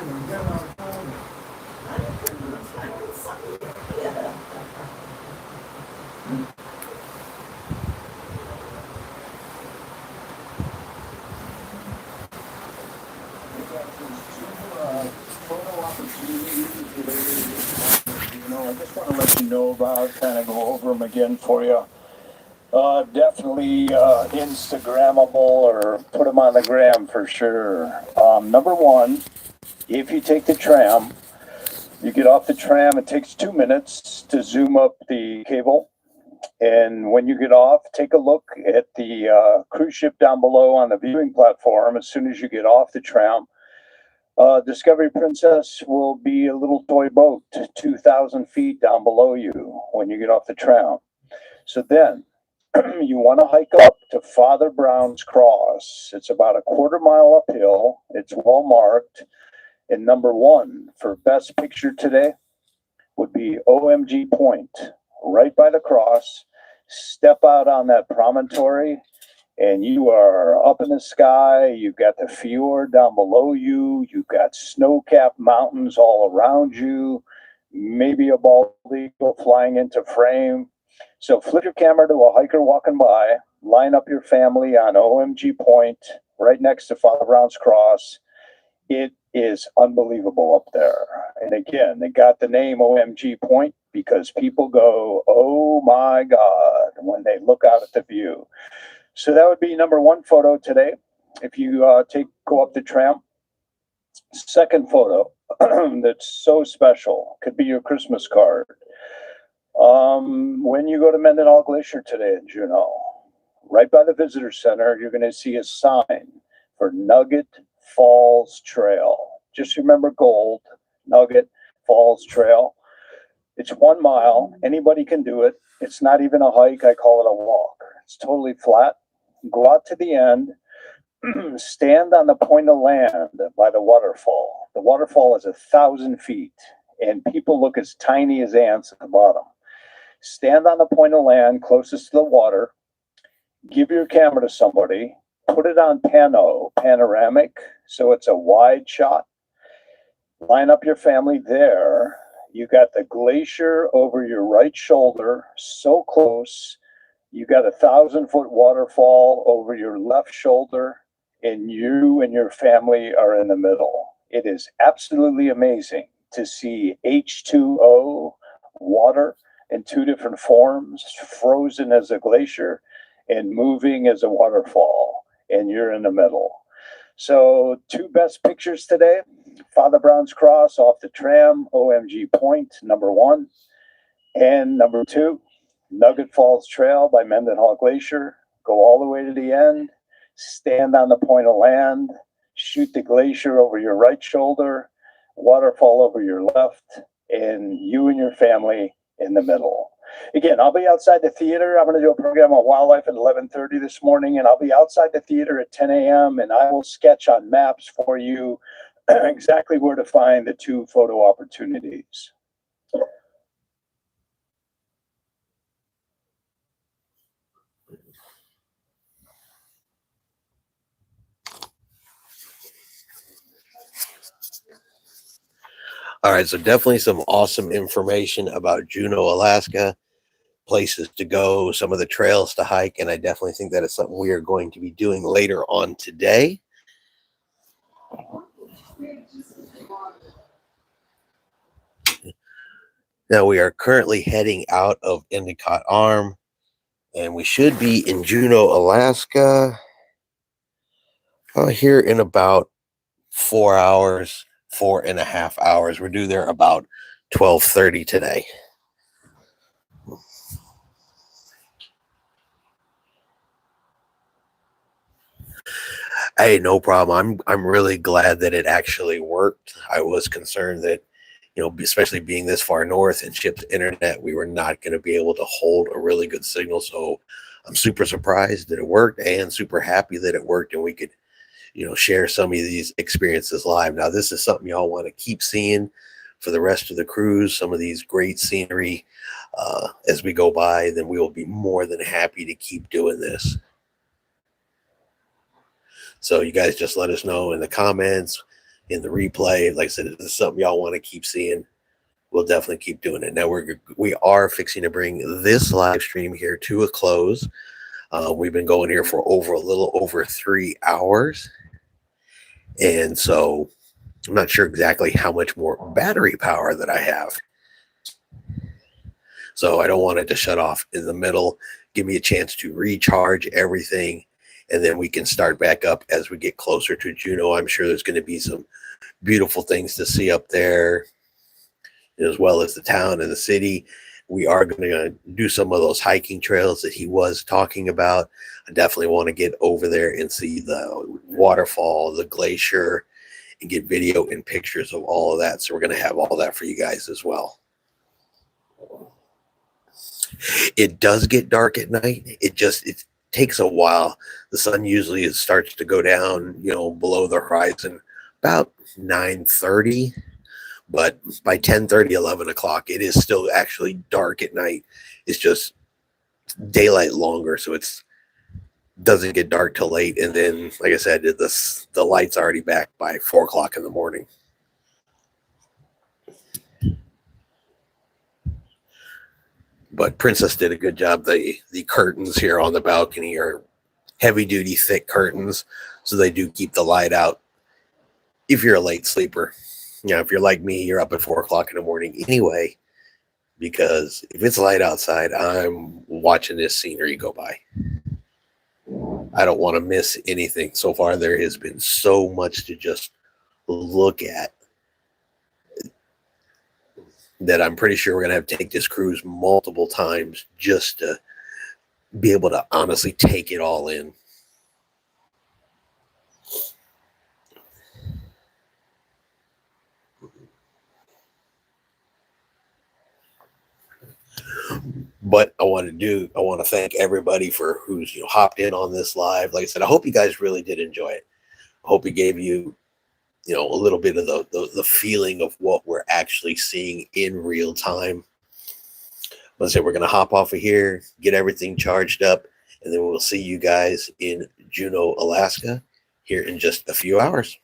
I just want to let you know about, kind of go over them again for you. Definitely Instagrammable, or put them on the gram for sure. Number one, if you take the tram, you get off the tram, it takes 2 minutes to zoom up the cable. And when you get off, take a look at the cruise ship down below on the viewing platform as soon as you get off the tram. Discovery Princess will be a little toy boat 2,000 feet down below you when you get off the tram. So then you want to hike up to Father Brown's Cross. It's about a quarter mile uphill. It's well marked. And number one for best picture today would be OMG Point, right by the cross. Step out on that promontory and you are up in the sky. You've got the fjord down below you. You've got snow-capped mountains all around you. Maybe a bald eagle flying into frame. So flip your camera to a hiker walking by. Line up your family on OMG Point, right next to Father Brown's Cross. It is unbelievable up there. And again, they got the name OMG Point because people go, oh my God, when they look out at the view. So that would be number one photo today. If you go up the tram. Second photo that's so special, could be your Christmas card. When you go to Mendenhall Glacier today in Juneau, right by the visitor center, you're going to see a sign for Nugget Falls Trail. Just remember gold, Nugget Falls Trail. It's 1 mile. Anybody can do it. It's not even a hike. I call it a walk. It's totally flat. Go out to the end. Stand on the point of land by the waterfall. The waterfall is 1,000 feet, and people look as tiny as ants at the bottom. Stand on the point of land closest to the water. Give your camera to somebody. Put it on panoramic, so it's a wide shot. Line up your family there. You got the glacier over your right shoulder, so close. You got 1,000-foot waterfall over your left shoulder, and you and your family are in the middle. It is absolutely amazing to see H2O, water, in two different forms, frozen as a glacier and moving as a waterfall, and you're in the middle. So 2 best pictures today: Father Brown's Cross off the tram, OMG Point, number 1, and number 2, Nugget Falls Trail by Mendenhall Glacier. Go all the way to the end, stand on the point of land, shoot the glacier over your right shoulder, waterfall over your left, and you and your family in the middle. Again, I'll be outside the theater. I'm going to do a program on wildlife at 11:30 this morning, and I'll be outside the theater at 10 a.m., and I will sketch on maps for you exactly where to find the 2 photo opportunities. All right, so definitely some awesome information about Juneau, Alaska, places to go, some of the trails to hike, and I definitely think that is something we are going to be doing later on today. Now we are currently heading out of Endicott Arm, and we should be in Juneau, Alaska, here in about 4 hours, 4.5 hours. We're due there about 12:30 today. Hey, no problem. I'm really glad that it actually worked. I was concerned that, especially being this far north and shipped internet, we were not going to be able to hold a really good signal. So I'm super surprised that it worked and super happy that it worked, and we could, share some of these experiences live. Now, this is something y'all want to keep seeing for the rest of the cruise, some of these great scenery as we go by, then we will be more than happy to keep doing this. So you guys just let us know in the comments, in the replay. Like I said, if this is something y'all want to keep seeing, we'll definitely keep doing it. Now we are fixing to bring this live stream here to a close. We've been going here for a little over 3 hours, and so I'm not sure exactly how much more battery power that I have. So I don't want it to shut off in the middle. Give me a chance to recharge everything, and then we can start back up as we get closer to Juneau. I'm sure there's going to be some beautiful things to see up there, as well as the town and the city. We are going to do some of those hiking trails that he was talking about. I definitely want to get over there and see the waterfall, the glacier, and get video and pictures of all of that. So we're going to have all that for you guys as well. It does get dark at night. It takes a while. The sun usually starts to go down, below the horizon about 9:30. But by 10:30, 11 o'clock, it is still actually dark at night. It's just daylight longer, so it doesn't get dark till late. And then, like I said, the light's already back by 4 o'clock in the morning. But Princess did a good job. The curtains here on the balcony are heavy-duty, thick curtains, so they do keep the light out if you're a late sleeper. If you're like me, you're up at 4 o'clock in the morning anyway, because if it's light outside, I'm watching this scenery go by. I don't want to miss anything. So far, there has been so much to just look at that I'm pretty sure we're going to have to take this cruise multiple times just to be able to honestly take it all in. But I want to thank everybody for who's hopped in on this live. Like I said, I hope you guys really did enjoy it. I hope it gave you a little bit of the feeling of what we're actually seeing in real time. Let's say we're going to hop off of here, get everything charged up, and then we'll see you guys in Juneau, Alaska here in just a few hours.